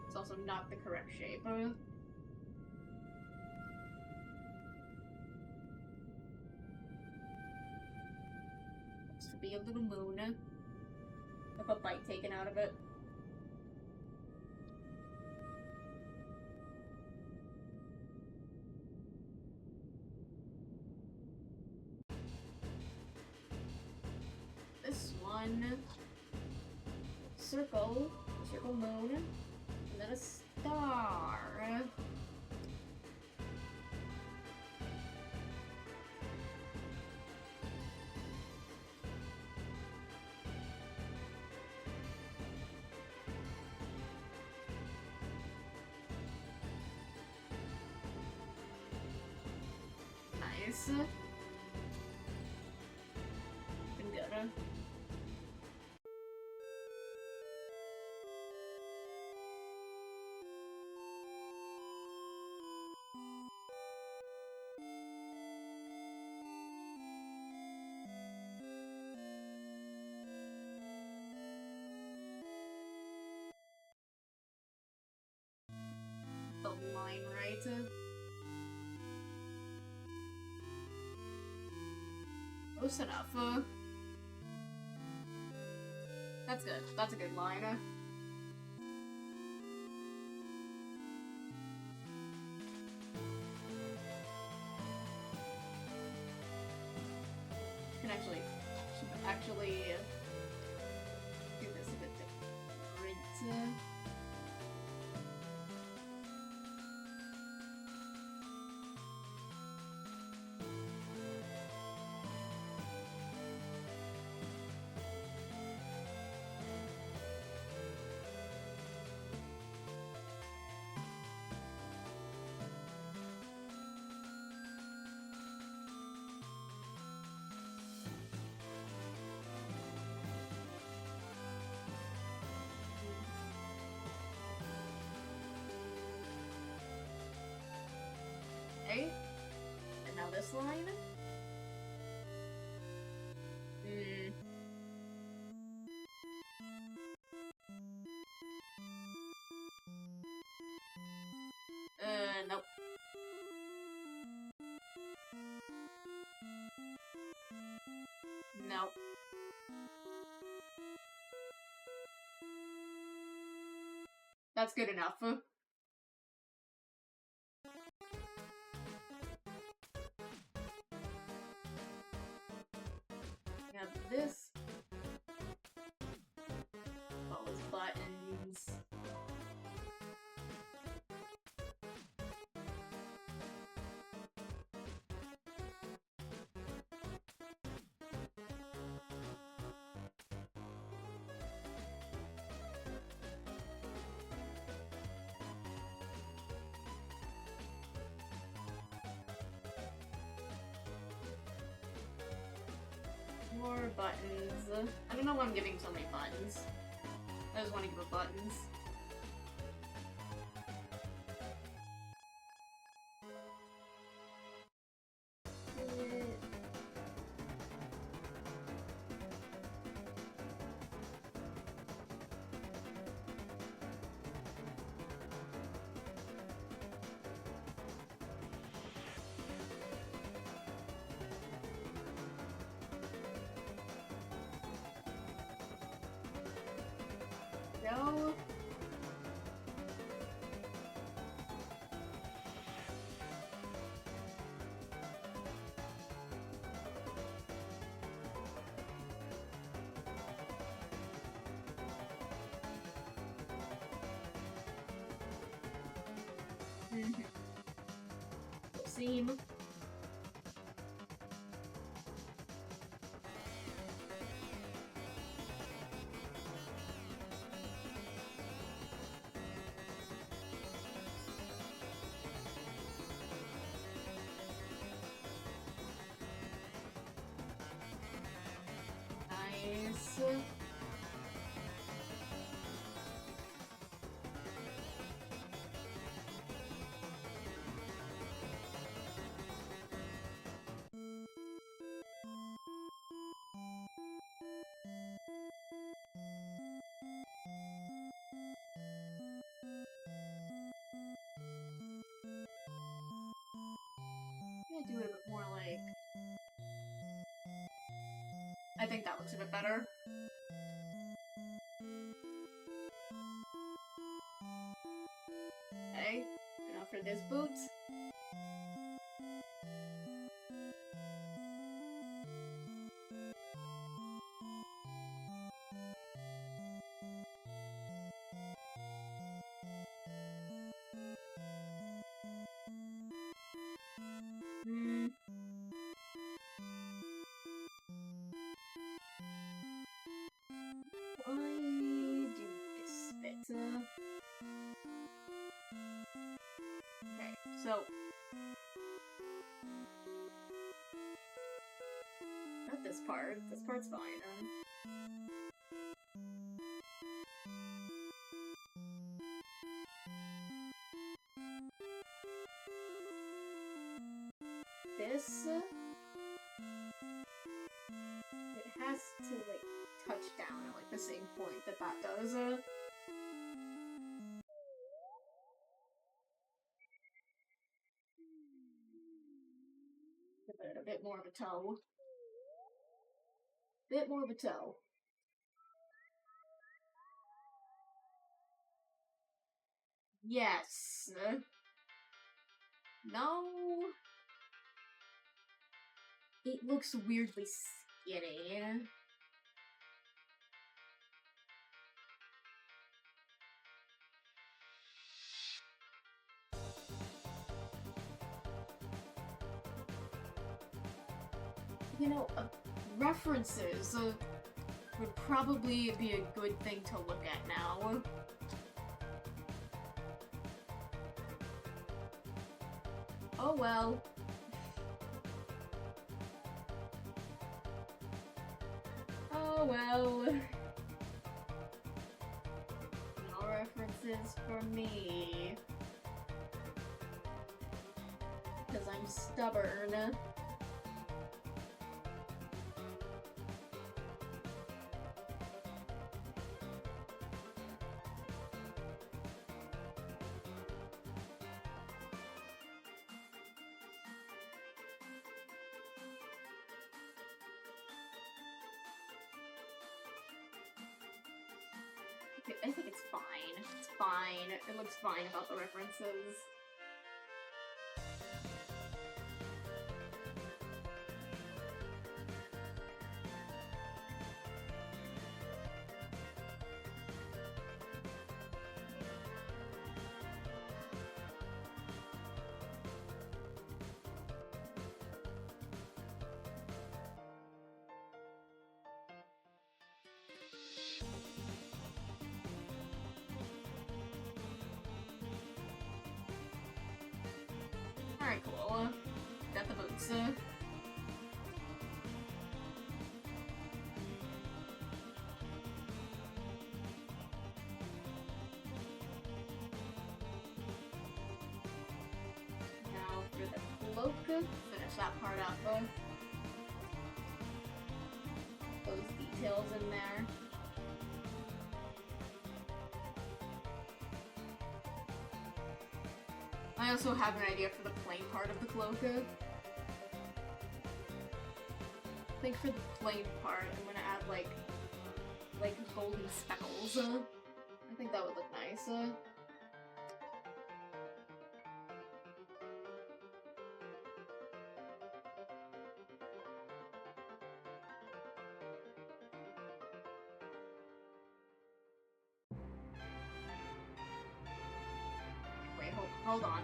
It's also not the correct shape. This would be a little moon. With a bite taken out of it. This one. Circle moon, and then a star. Nice. Been good. The Close enough. That's good. That's a good line. Should actually do this a bit different. Okay. And now this line. Nope. Nope. That's good enough. Now this follows buttons. More buttons. I don't know why I'm giving so many buttons. I just want to give it buttons. No. Seam. Nice. I'm gonna do it a bit more like... I think that looks a bit better. Okay, and now for this boot. Why do this bit? Okay, so not this part. This part's fine. This it has to like touch down at like the same point that that does. A bit more of a toe. Bit more of a toe. Yes. No. It looks weirdly skinny. You know, references would probably be a good thing to look at now. Oh well. Oh well. No references for me. Because I'm stubborn. I think it's fine. It's fine. It looks fine about the references. Alright, cool. Got the boots. Now for the cloak. Finish that part up. Those details in there. I also have an idea for the plain part of the cloak. I think for the plain part, I'm gonna add like golden speckles. I think that would look nice. Wait, hold on.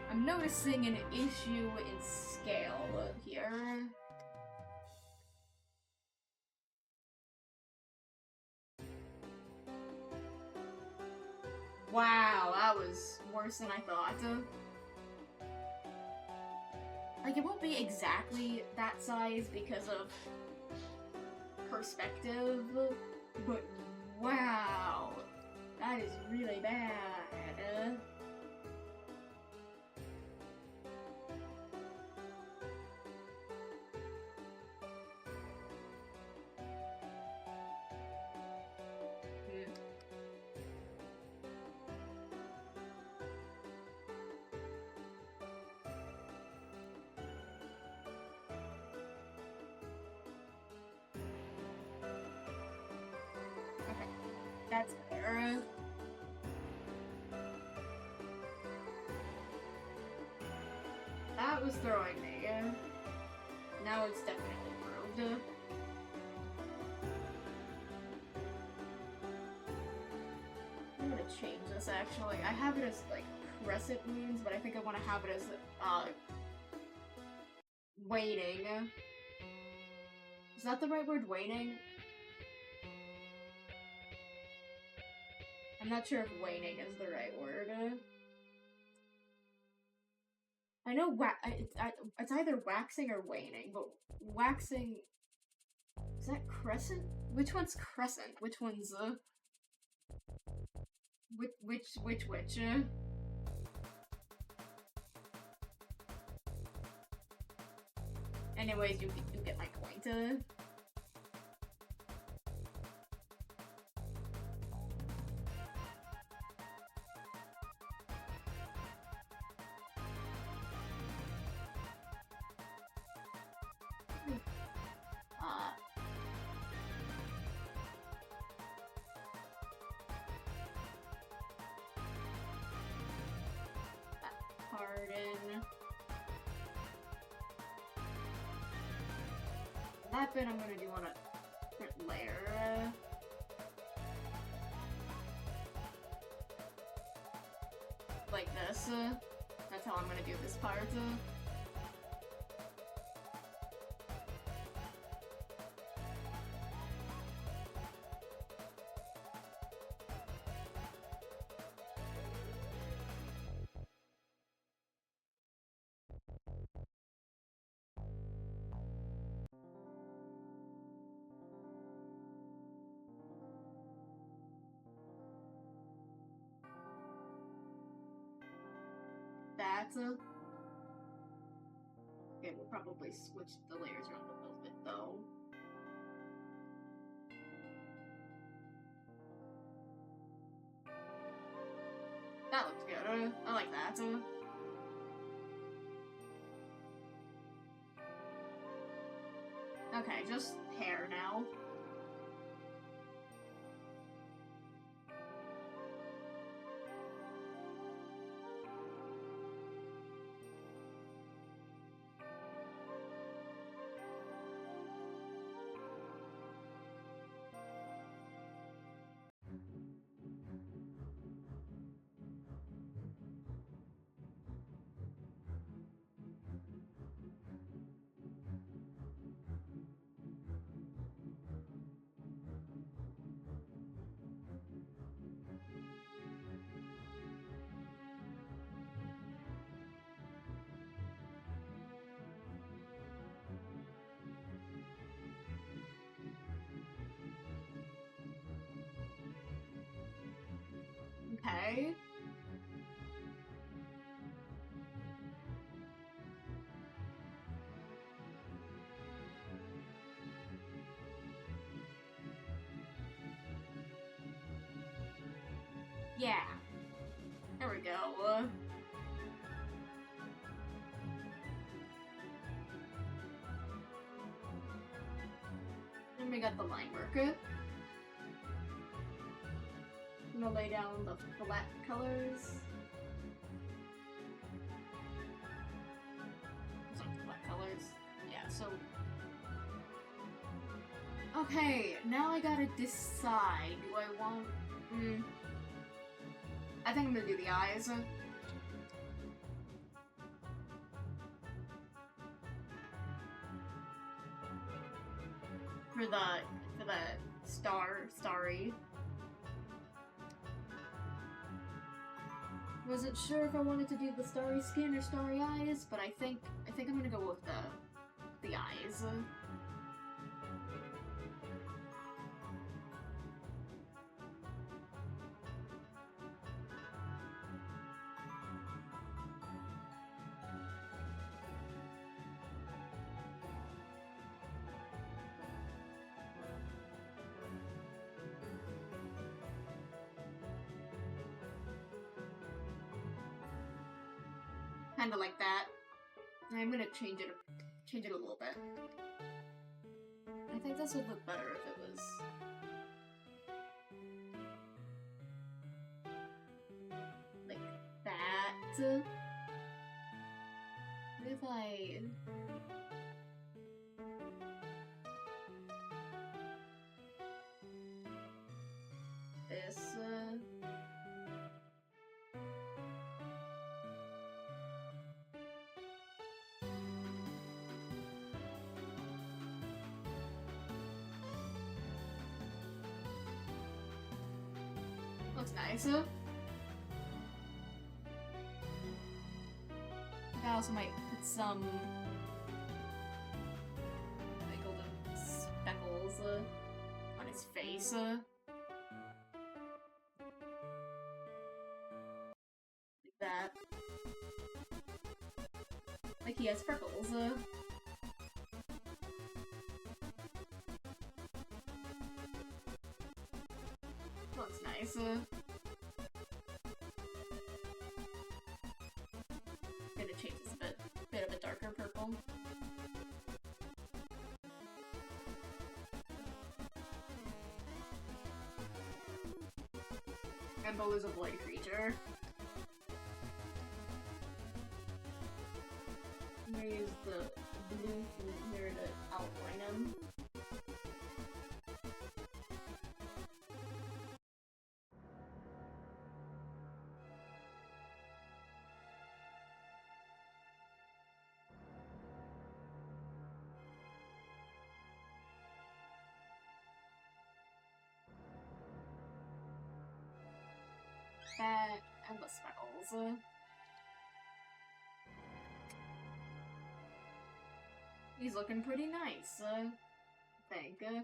I'm noticing an issue in scale here. Wow, that was worse than I thought. Like, it won't be exactly that size because of perspective, but wow, that is really bad. That's better. That was throwing me. Now it's definitely improved. I'm gonna change this actually. I have it as like crescent moons, but I think I want to have it as waning. Is that the right word, waning? I'm not sure if waning is the right word. I know it's either waxing or waning, but waxing... Is that crescent? Which one's crescent? Which one's, which? Anyways, you get my point. that bit I'm gonna do on a different layer. Like this. That's how I'm gonna do this part. That. Okay, we'll probably switch the layers around a little bit though. That looks good. I like that. Okay, just hair now. Okay. Yeah. There we go. Then we got the line work. I'm gonna lay down the flat colors. Some flat colors. Yeah, so... Okay, now I gotta decide. Do I want... I think I'm gonna do the eyes. For the starry. Wasn't sure if I wanted to do the starry skin or starry eyes, but I think I'm gonna go with the eyes. Kinda like that. I'm gonna change it a little bit. I think this would look better if it was... like that. What if I... this, looks nice. I also might put some like golden speckles on his face. Like that. Like he has freckles. Looks nice. Gonna change this a bit of a darker purple. Amble is a void creature. I'm gonna use the blue from here to outline him. that, and the speckles. He's looking pretty nice, I think. Okay,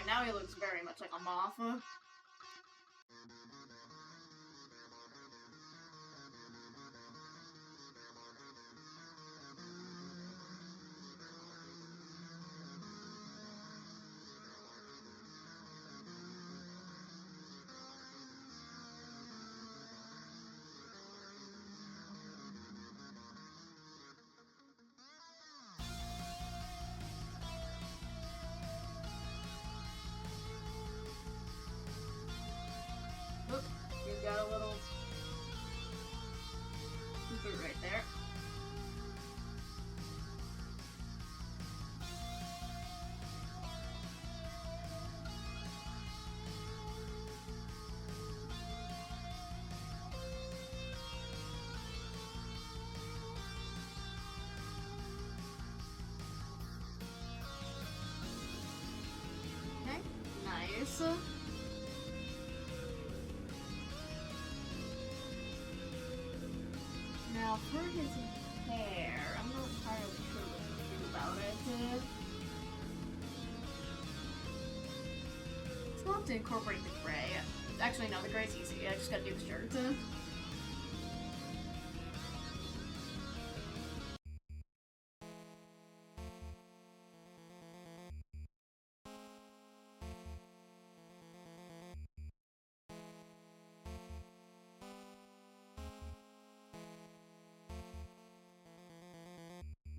now he looks very much like a moth. Look, he's got a little boot right there. Okay, nice. Now, for his hair, I'm not entirely sure what to do about it. Still have to incorporate the gray. Actually, no, the gray's easy. I just gotta do the shirt.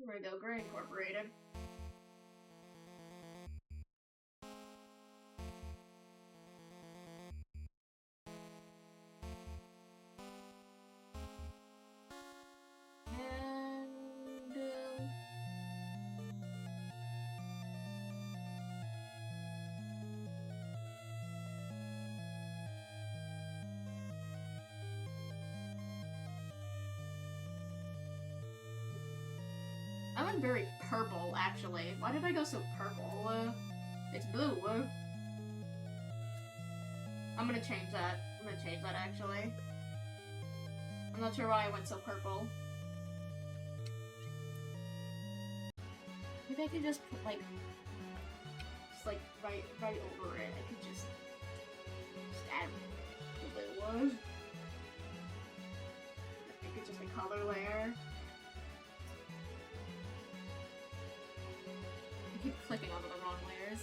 There we go, gray incorporated. And I went very purple, actually. Why did I go so purple? It's blue. I'm gonna change that. I'm gonna change that, actually. I'm not sure why I went so purple. Maybe I could just put, like, right over it. I could just add the blue. I think it's just a color layer. I keep clicking onto the wrong layers.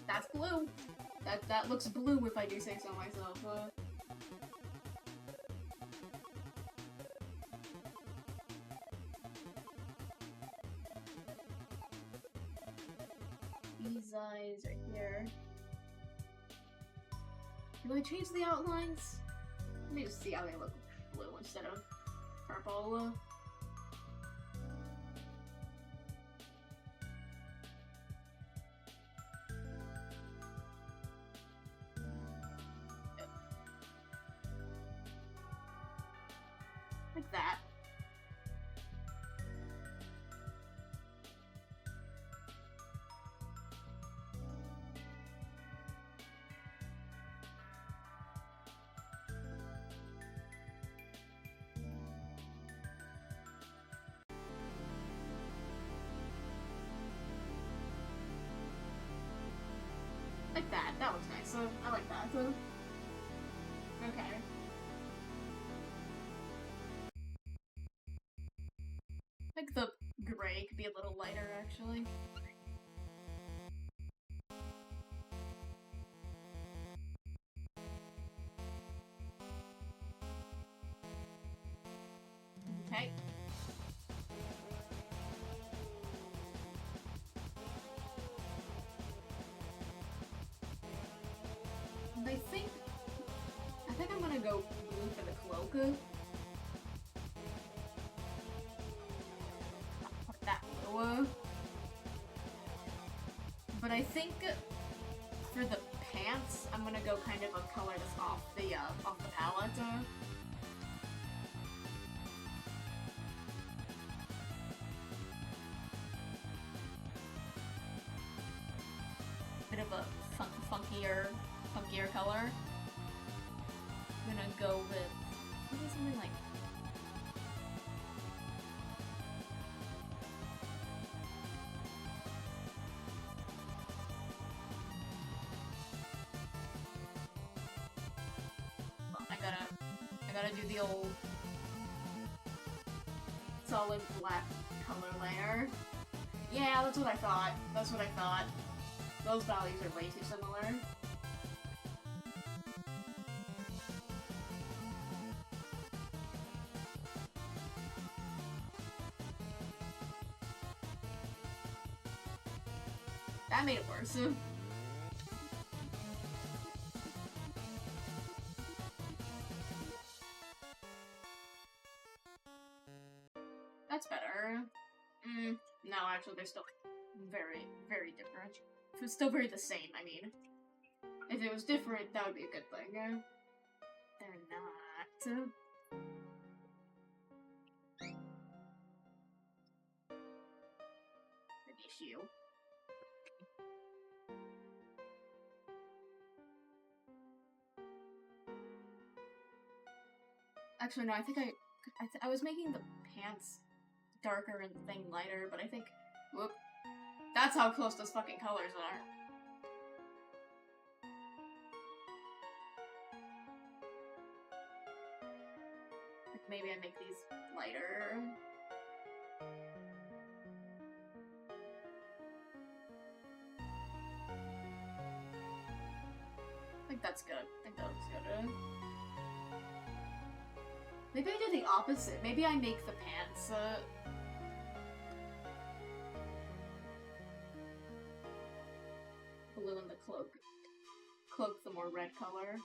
That's blue. That looks blue if I do say so myself. These eyes right here. Do I change the outlines? Let me just see how they look blue instead of purple. Like that. Like that. That looks nice. I like that. Okay. Like the gray could be a little lighter, actually. Okay. I think I'm gonna go blue for the cloak. But I think for the pants, I'm gonna go kind of a color that's off the palette. Bit of a funkier color. I'm gonna go with maybe something like I gotta do the old solid black color layer. Yeah, that's what I thought. That's what I thought. Those values are way too similar. That made it worse. That's better. No, actually, they're still very, very different. If it's still very the same, I mean. If it was different, that would be a good thing. They're not. An issue. Actually, no, I think I was making the pants darker and the thing lighter, but I think, whoop, that's how close those fucking colors are. Like, maybe I make these lighter. I think that's good. I think that looks good. Maybe I do the opposite. Maybe I make the pants, blue and the cloak the more red color.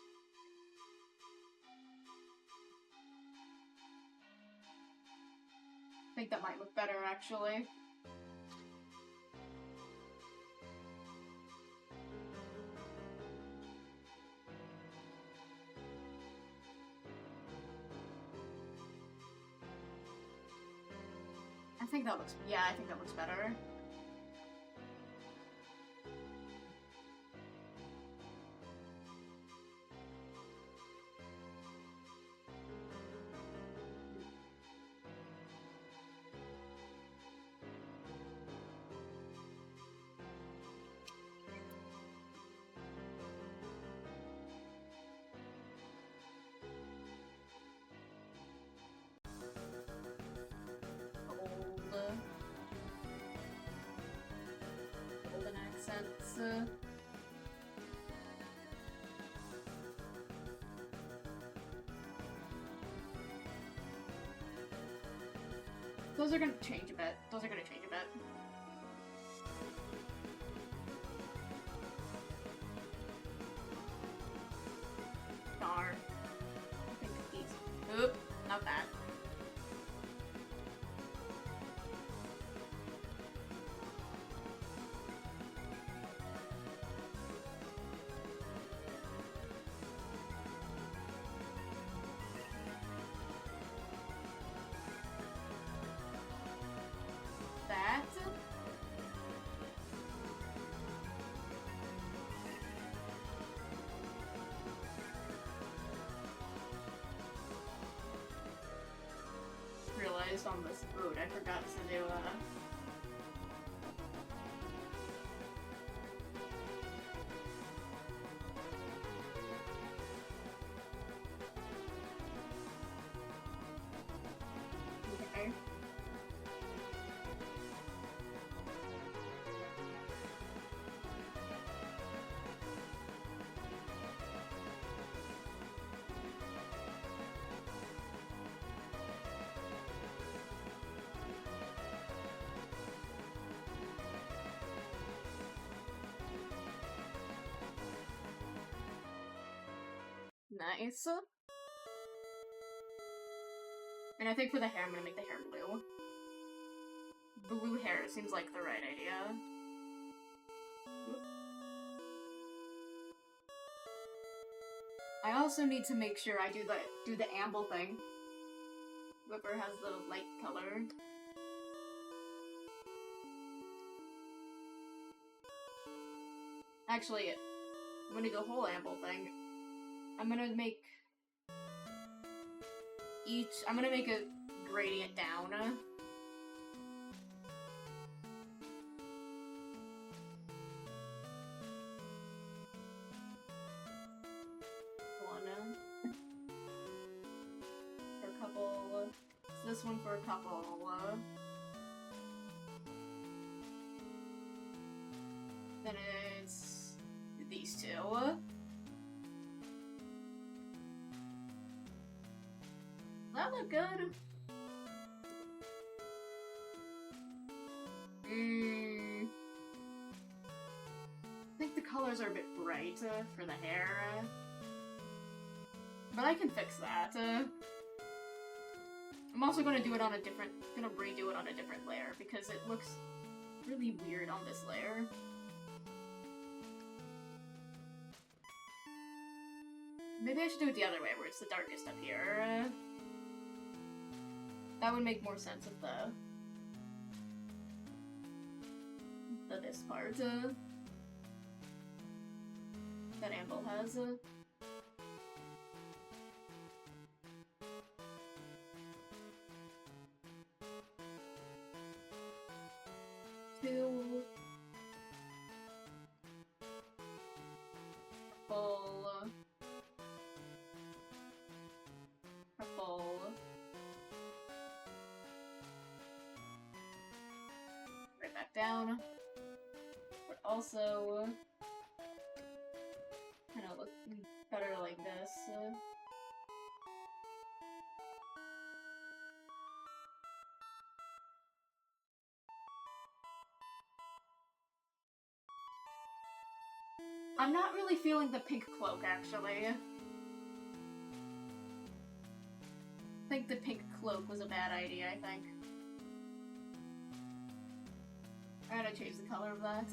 I think that might look better, actually. I think that looks, yeah, I think that looks better. Golden accents. Those are gonna change a bit. Those are gonna change a bit. Darn. I think these. Oop, not that. Realized on this boot, I forgot to do okay. Nice. And I think for the hair, I'm gonna make the hair blue. Blue hair seems like the right idea. I also need to make sure I do the amble thing. Whipper has the light color. Actually, I'm gonna do the whole amble thing. I'm gonna make a gradient down. For a couple. So this one for a couple. Then it's these two. That look good. I think the colors are a bit bright for the hair. But I can fix that. I'm also gonna redo it on a different layer because it looks really weird on this layer. Maybe I should do it the other way, where it's the darkest up here. That would make more sense of this part that Amble has. Two purple, right back down. But also kind of look better like this. I'm not really feeling the pink cloak, actually. I think the pink cloak was a bad idea, I think. I gotta change the color of that.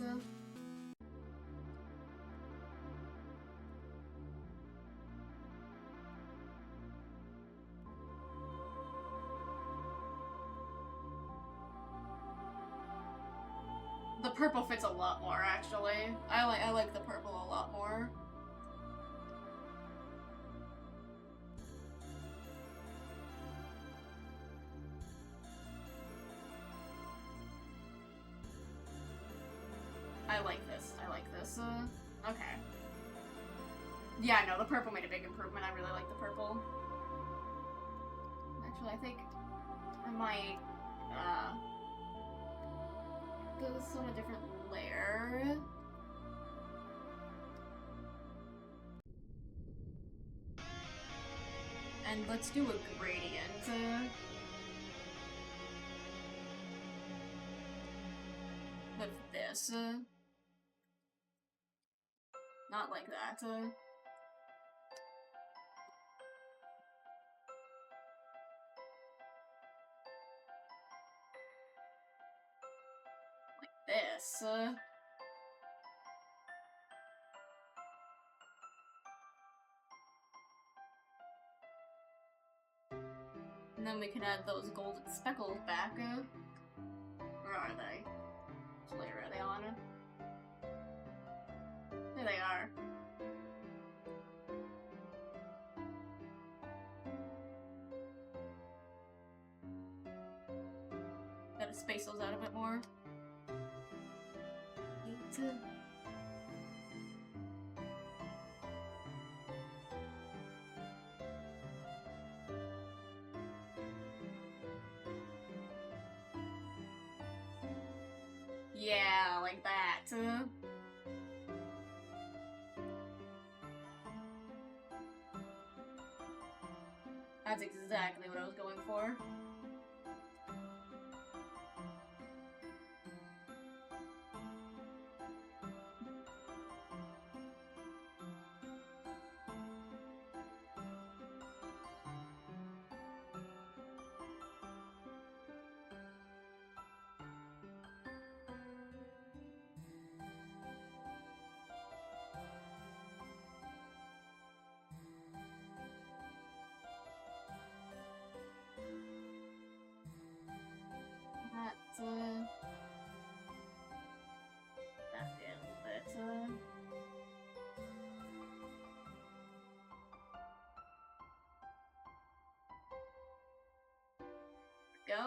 The purple fits a lot more, actually. I like the purple a lot more. I like this. Okay. Yeah, no, the purple made a big improvement. I really like the purple. Actually, I think I might, do this on a different layer. And let's do a gradient. With this. Not like that. Like this. And then we can add those golden speckles back. Where are they? Which layer are they on? There they are. Gotta space those out a bit more. Yeah, like that. That's exactly what I was going for.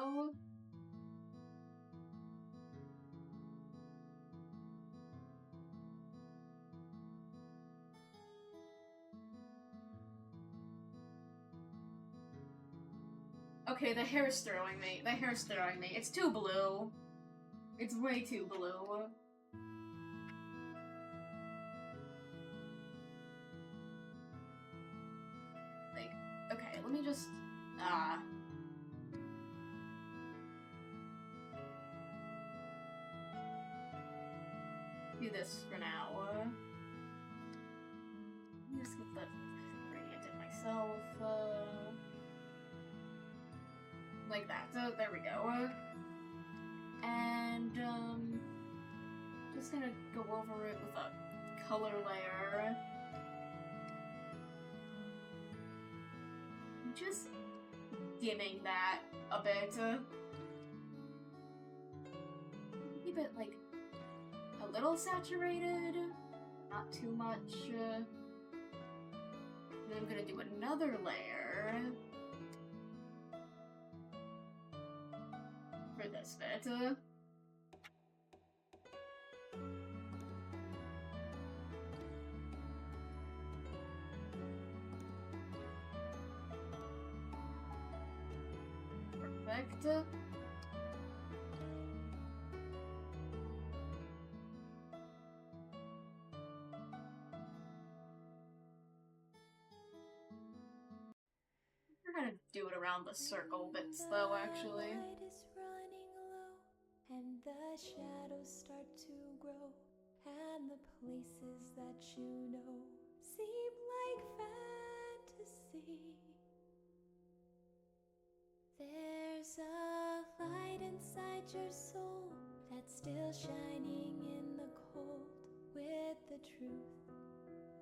go. Okay, the hair's throwing me. The hair's throwing me. It's too blue. It's way too blue. Like, okay, let me just... do this for now. I'm just gonna gradient it myself. Like that. So there we go. And just gonna go over it with a color layer. Just dimming that a bit. Keep it like a little saturated, not too much. And then I'm gonna do another layer for this bit. Perfect. We're gonna do it around the circle bits though, actually. And the shadows start to grow, and the places that you know seem like fantasy. There's a light inside your soul that's still shining in the cold, with the truth,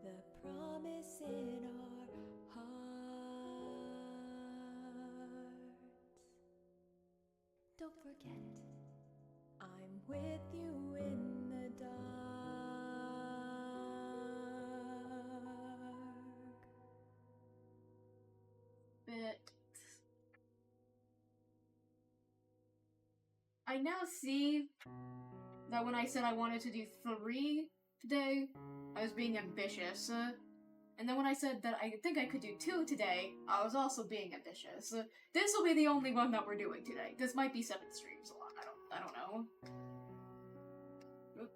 the promise in our hearts. Don't forget it. I'm with you in the dark. Bit. I now see that when I said I wanted to do 3 today, I was being ambitious. And then when I said that I think I could do 2 today, I was also being ambitious. This will be the only one that we're doing today. This might be 7 streams long. I don't know. Oop.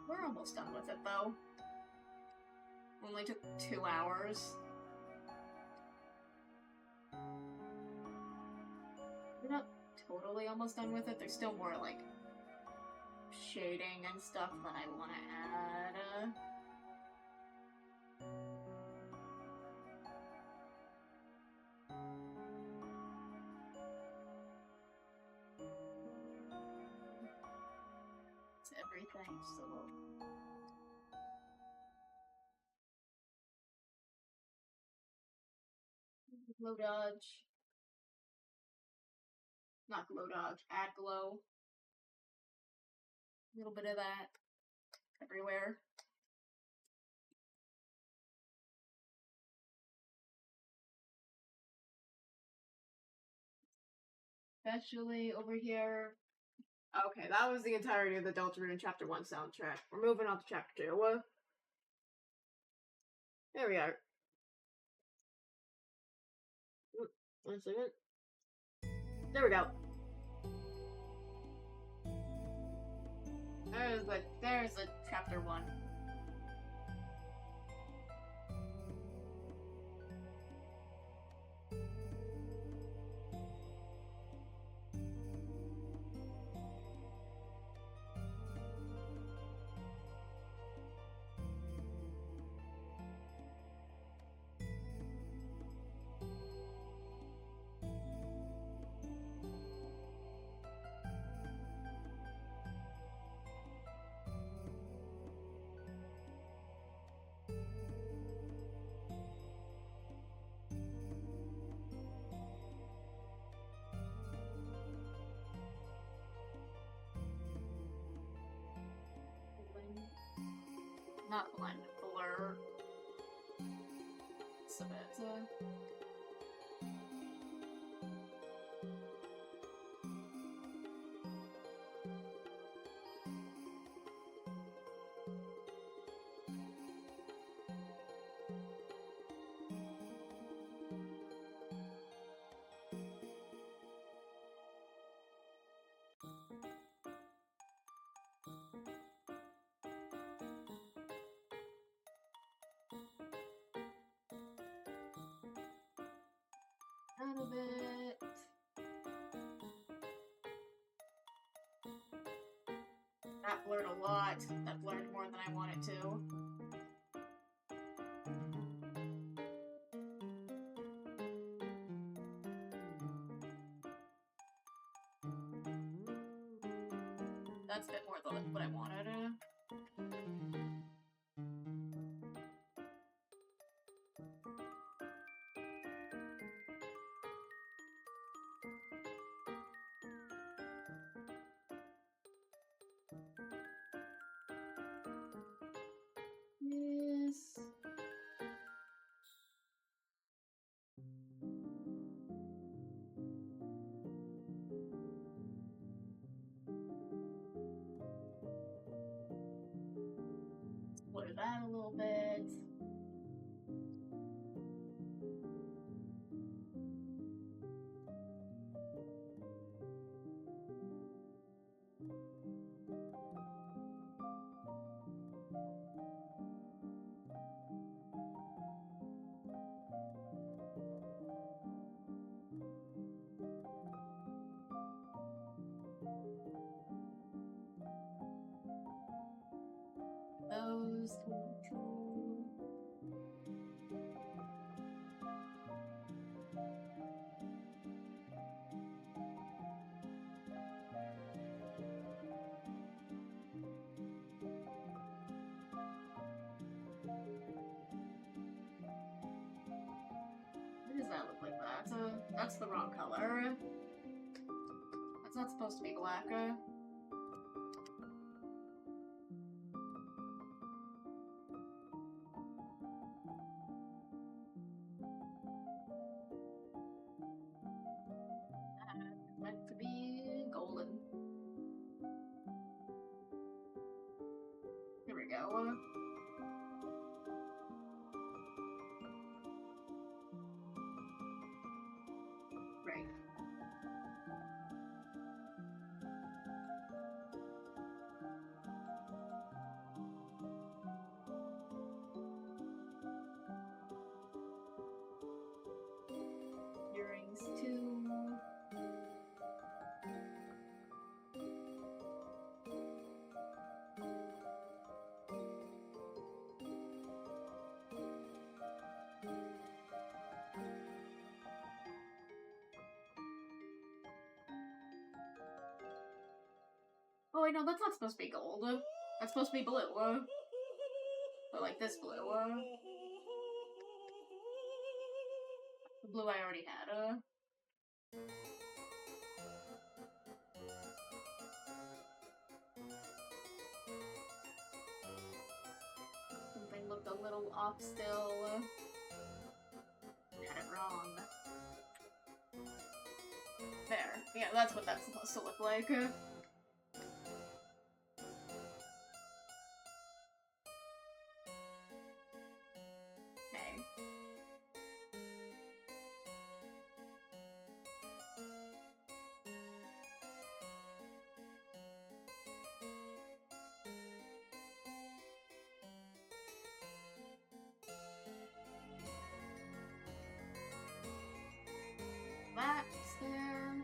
We're almost done with it, though. Only took 2 hours. We're not totally almost done with it. There's still more, like, shading and stuff that I want to add. It's everything, so... Glow dodge. Not glow dodge, add glow. A little bit of that everywhere. Especially over here. Okay, that was the entirety of the Deltarune Chapter 1 soundtrack. We're moving on to Chapter 2. There we are. One second. There we go. There's the Chapter 1. Not blend, blur. It's a bit, out of it. That blurred a lot. That blurred more than I wanted to. That's a bit more than what I wanted. Yes. Blur that a little bit. Those two. Why does that look like that? That's the wrong color. That's not supposed to be black. That's meant to be golden. Here we go. Right. Earrings too. Oh wait, no, that's not supposed to be gold. That's supposed to be blue. But like this blue. The blue I already had. Something looked a little off still. Had it wrong. There. Yeah, that's what that's supposed to look like. Okay. That's there.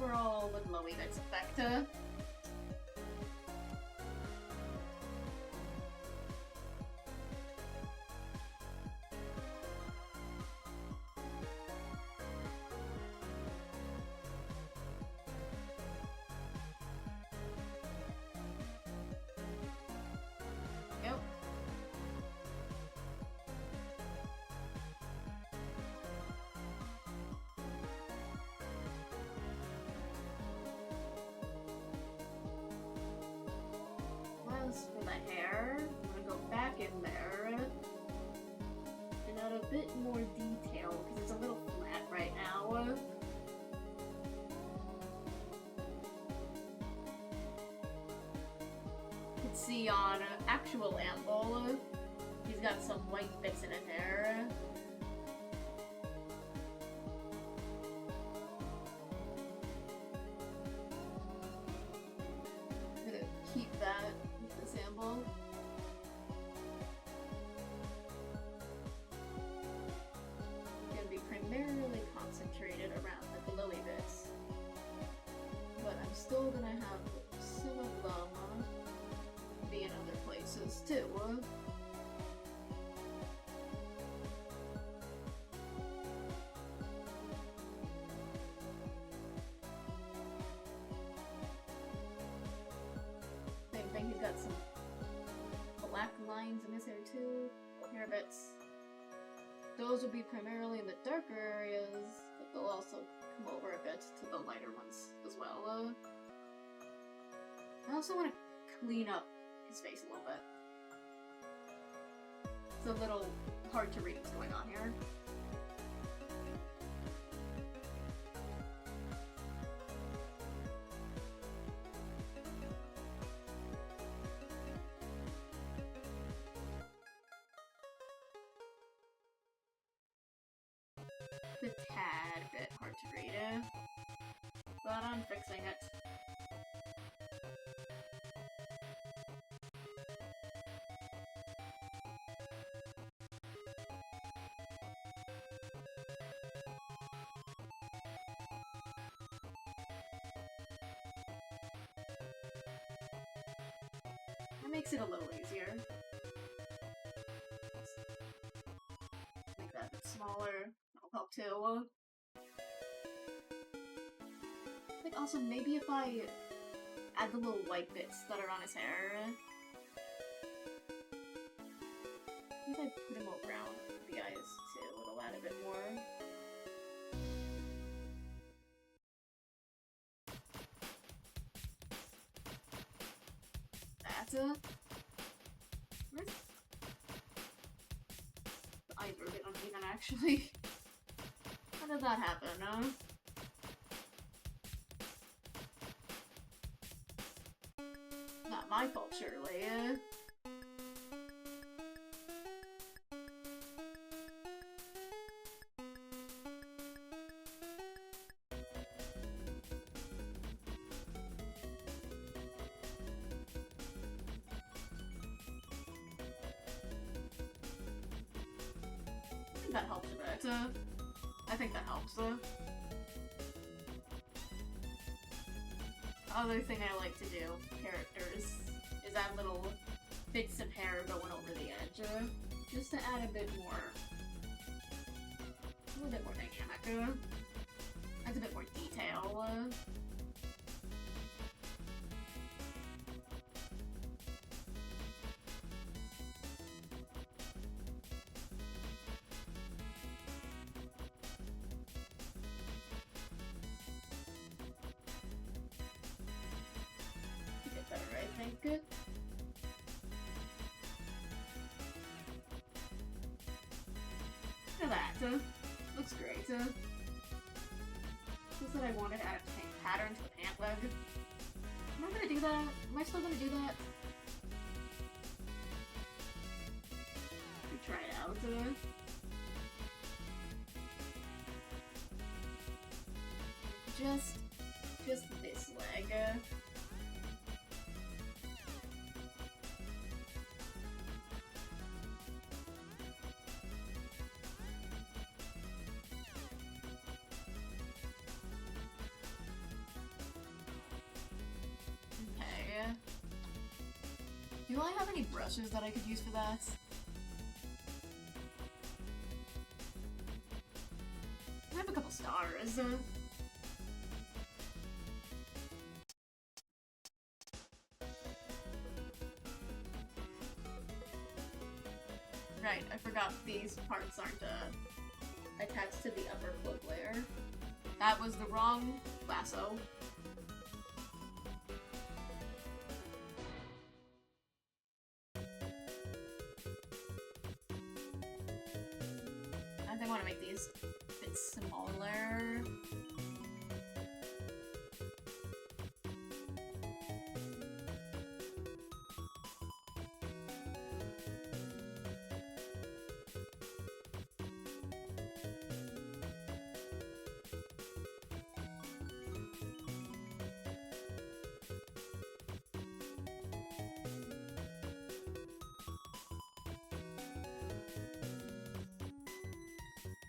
overall the glowy bits effect. Yep. As for the hair, I'm gonna go back in there and add a bit more detail because it's a little flat right now. You can see on actual amble, he's got some white bits in his hair. I'm gonna keep that with this amble. Gonna be primarily concentrated around the glowy bits, but I'm still gonna have some of them be in other places too. Same thing, he's got some black lines in his hair too, hair bits. Those will be primarily in the darker areas, but they'll also come over a bit to the lighter ones as well. I also want to clean up his face a little bit. It's a little hard to read what's going on here. A tad bit hard to read, but I'm fixing it. That makes it a little easier. Make that a bit smaller. That'll help too. I think also maybe if I add the little white bits that are on his hair. If I put him around the eyes too, it'll add a bit more. That's it. The eyes are a bit uneven actually. How did that happen, Not my fault, surely. I think that helps a bit. I think that helps. Other thing I like to do, characters, is add little bits of hair going over the edge, just to add a bit more, dynamic, adds a bit more detail. Better, I think. Look at that. Looks great. Just that I wanted to add a pattern to the pant leg. Am I gonna do that? Am I still gonna do that? Let me try it out. Just this leg. Do I have any brushes that I could use for that? I have a couple stars. Right, I forgot these parts aren't attached to the upper cloak layer. That was the wrong lasso. I think I want to make these a bit smaller.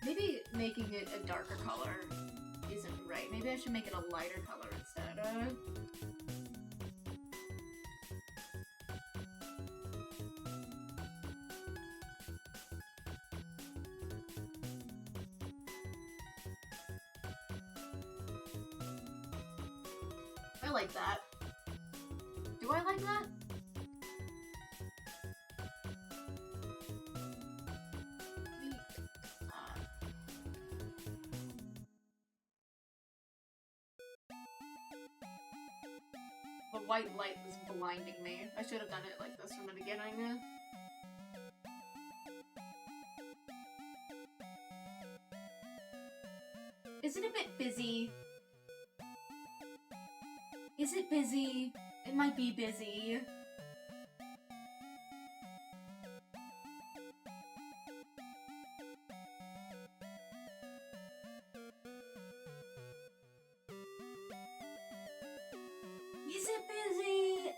Maybe making it a darker color isn't right. Maybe I should make it a lighter color instead. I like that. Do I like that? The white light was blinding me. I should have done it like this from the beginning. Is it a bit busy? Is it busy? It might be busy. Is it busy?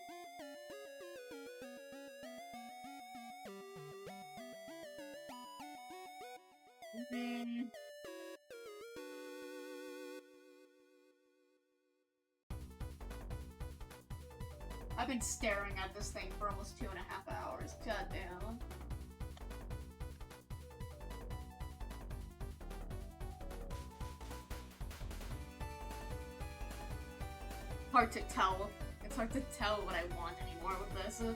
I've been staring at this thing for almost 2.5 hours. Goddamn. Hard to tell. It's hard to tell what I want anymore with this. Let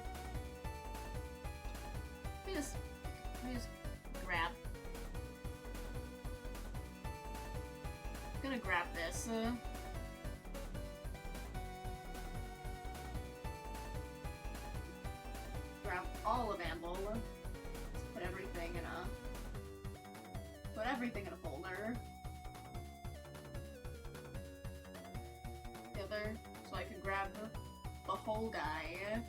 me just grab. I'm gonna grab this. Grab all of amble. Put everything in a folder. Together, so I can grab the whole guy.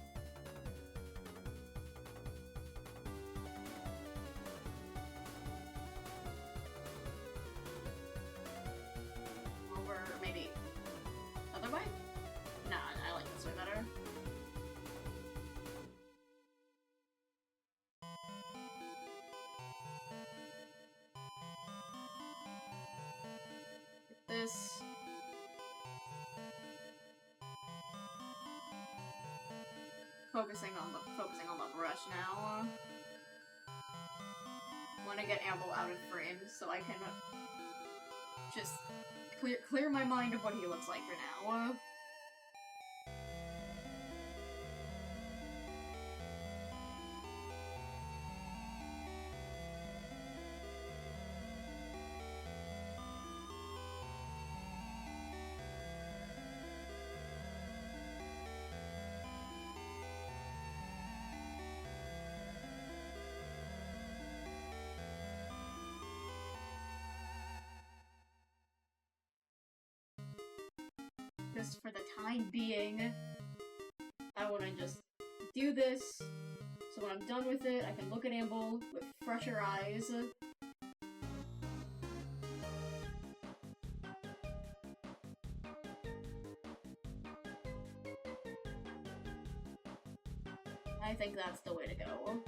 Over maybe other way? Nah, I like this way better. Get this. Focusing on the brush now. Want to get amble out of frame so I can just clear my mind of what he looks like for now. Just for the time being, I want to just do this, so when I'm done with it, I can look at amble with fresher eyes. I think that's the way to go.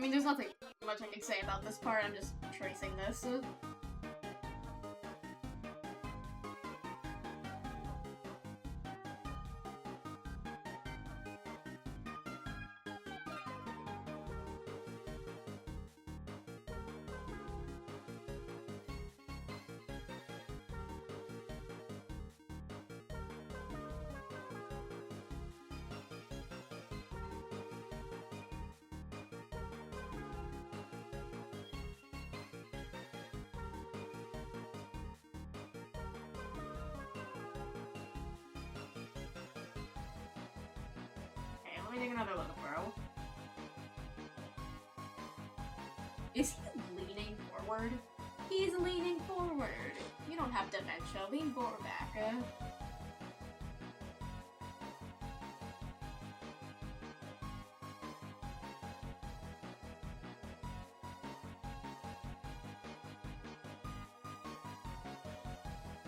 mean, there's nothing much I can say about this part, I'm just tracing this. Let me take another look, bro. Is he leaning forward? He's leaning forward. You don't have dementia. Lean forward back.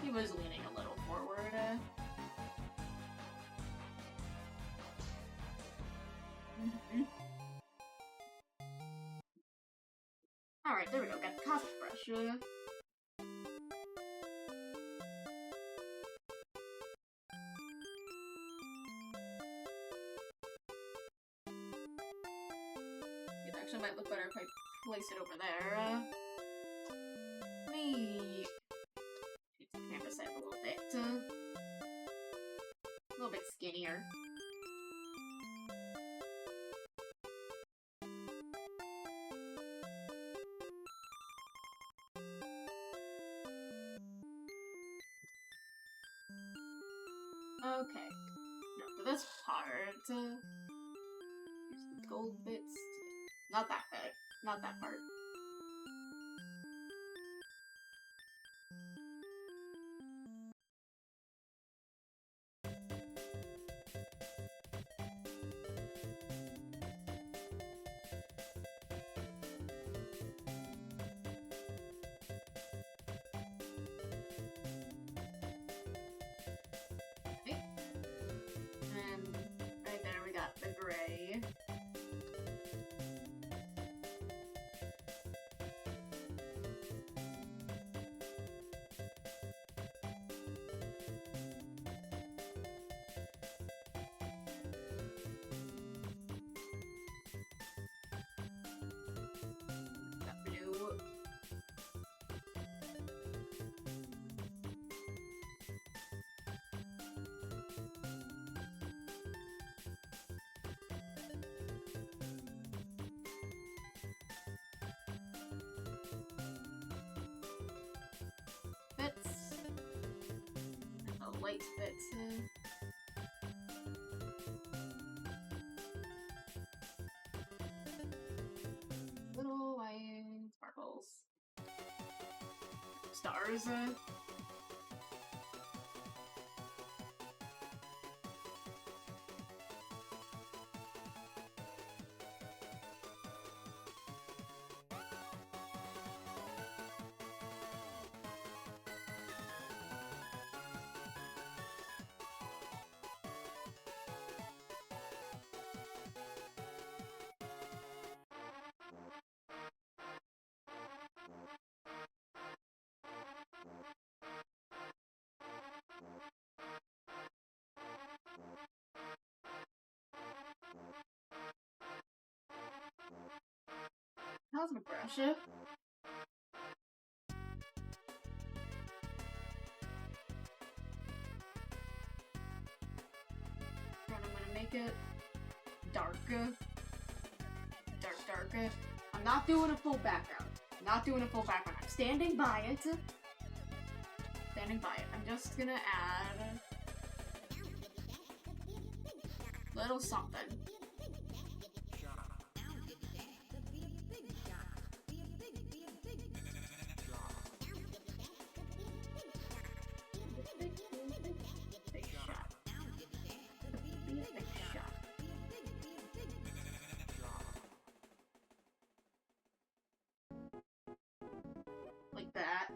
He was leaning a little forward. Alright, there we go. Got the cosmic brush. It actually might look better if I place it over there. Let me take the canvas size a little bit skinnier. Okay, now for this part, use the gold bits. Not that bit, not that part. The gray. Got blue. Light bits. Little white sparkles. Stars. Cosmic brush. I'm gonna make it darker. Darker. I'm not doing a full background. I'm standing by it. I'm just gonna add a little something. Like that.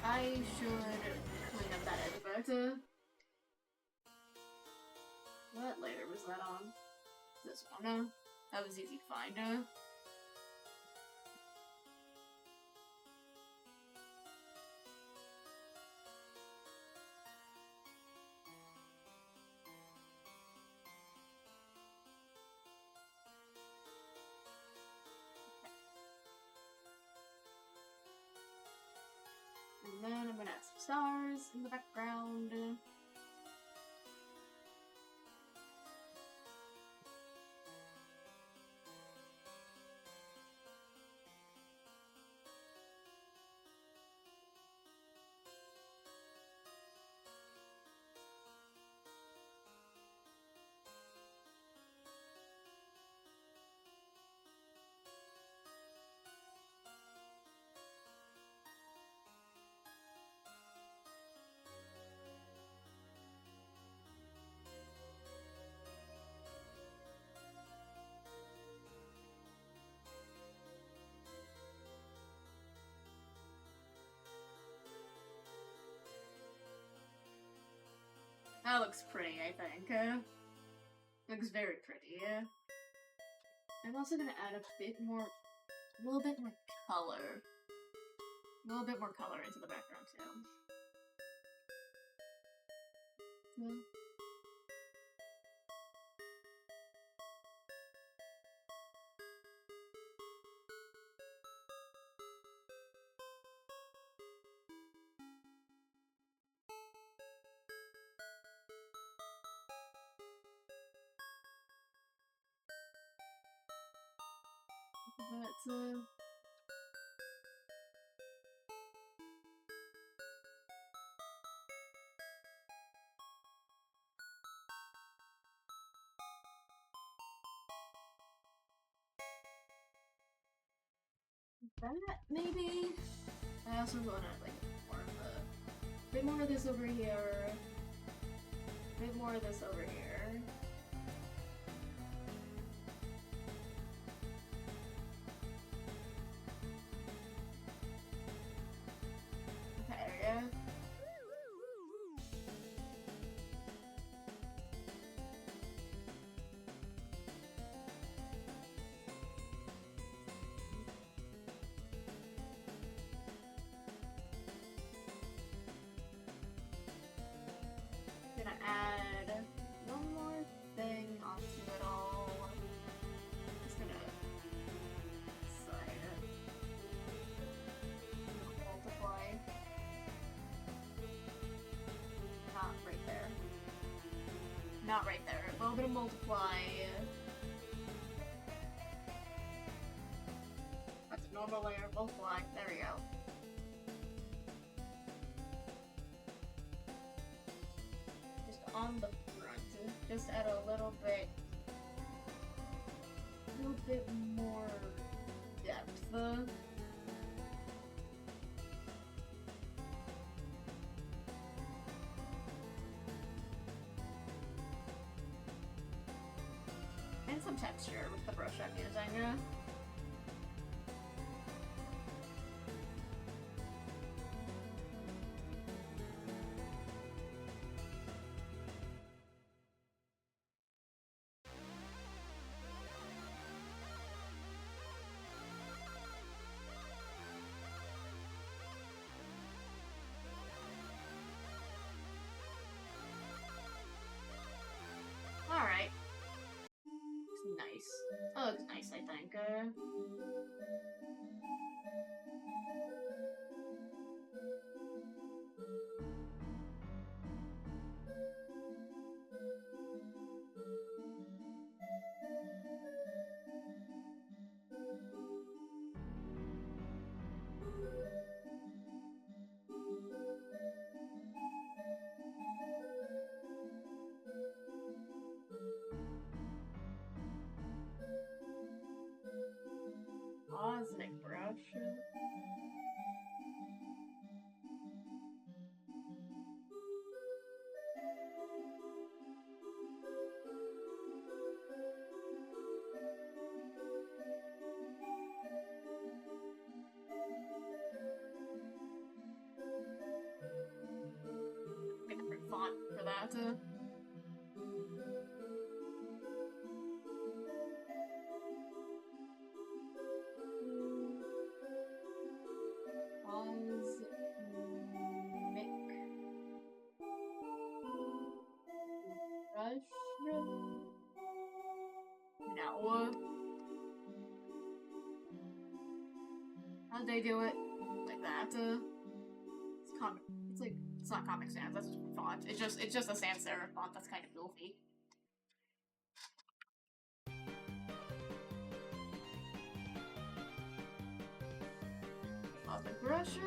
I should clean up that edge a bit. What layer was that on? This one. That was easy to find. And then I'm gonna add some stars in the background. That looks pretty, I think. Looks very pretty. I'm also gonna add a little bit more color. A little bit more color into the background too. That's that maybe. I also want to like bit more of this over here. Bit more of this over here. Okay, yeah. Gonna add one more thing onto it all. Just gonna slide it. Multiply. Not right there. Not right there. A little bit of multiply. That's a normal layer of multiply. There we go. On the front, just add a little bit more depth. And some texture with the brush I'm using. Alright. Looks nice. Oh, looks nice, I think. Cosmic brush. that. No. How'd they do it? Like that? It's comic. It's like it's not Comic Sans. That's just font. It's just a sans serif font. That's kind of goofy. Cosmic brush.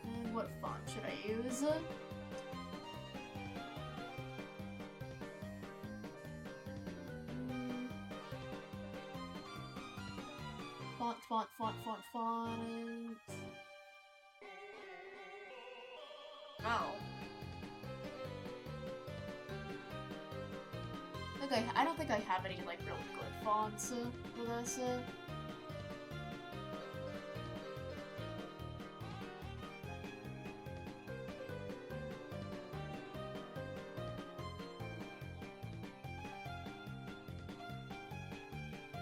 And what font should I use? Font. Oh. Okay, I don't think I have any, like, really good fonts for this.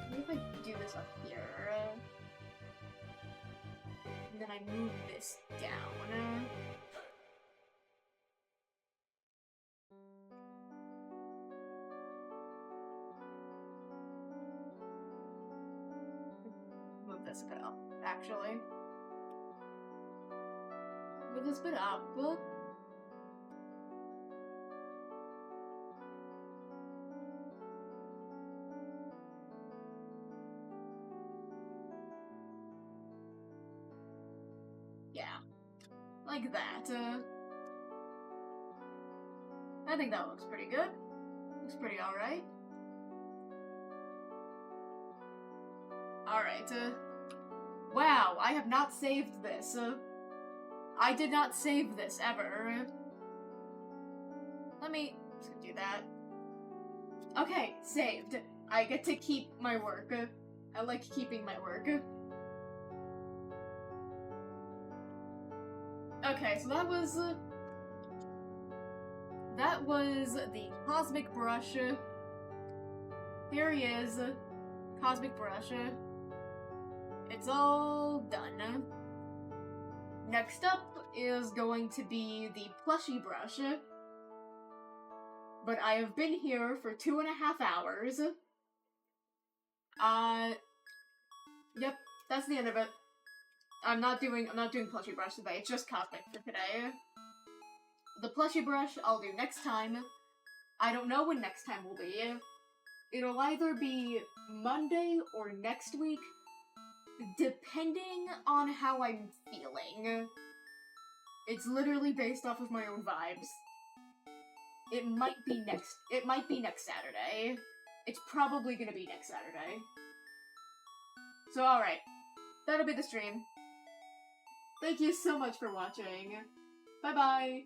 Maybe if I do this up here. And then I move this down. Move this a bit up, actually. Move this bit up. Yeah. Like that. I think that looks pretty good. Looks pretty alright. Alright, wow, I have not saved this. I did not save this, ever. Let me just do that. Okay, saved. I get to keep my work. I like keeping my work. Okay, so that was the Cosmic Brush. Here he is, Cosmic Brush. It's all done. Next up is going to be the Plushy Brush. But I have been here for 2.5 hours. Yep, that's the end of it. I'm not doing Plushy Brush today, it's just Cosmic for today. The Plushy Brush I'll do next time. I don't know when next time will be. It'll either be Monday or next week, depending on how I'm feeling. It's literally based off of my own vibes. It might be next Saturday. It's probably gonna be next Saturday. So alright, that'll be the stream. Thank you so much for watching. Bye-bye!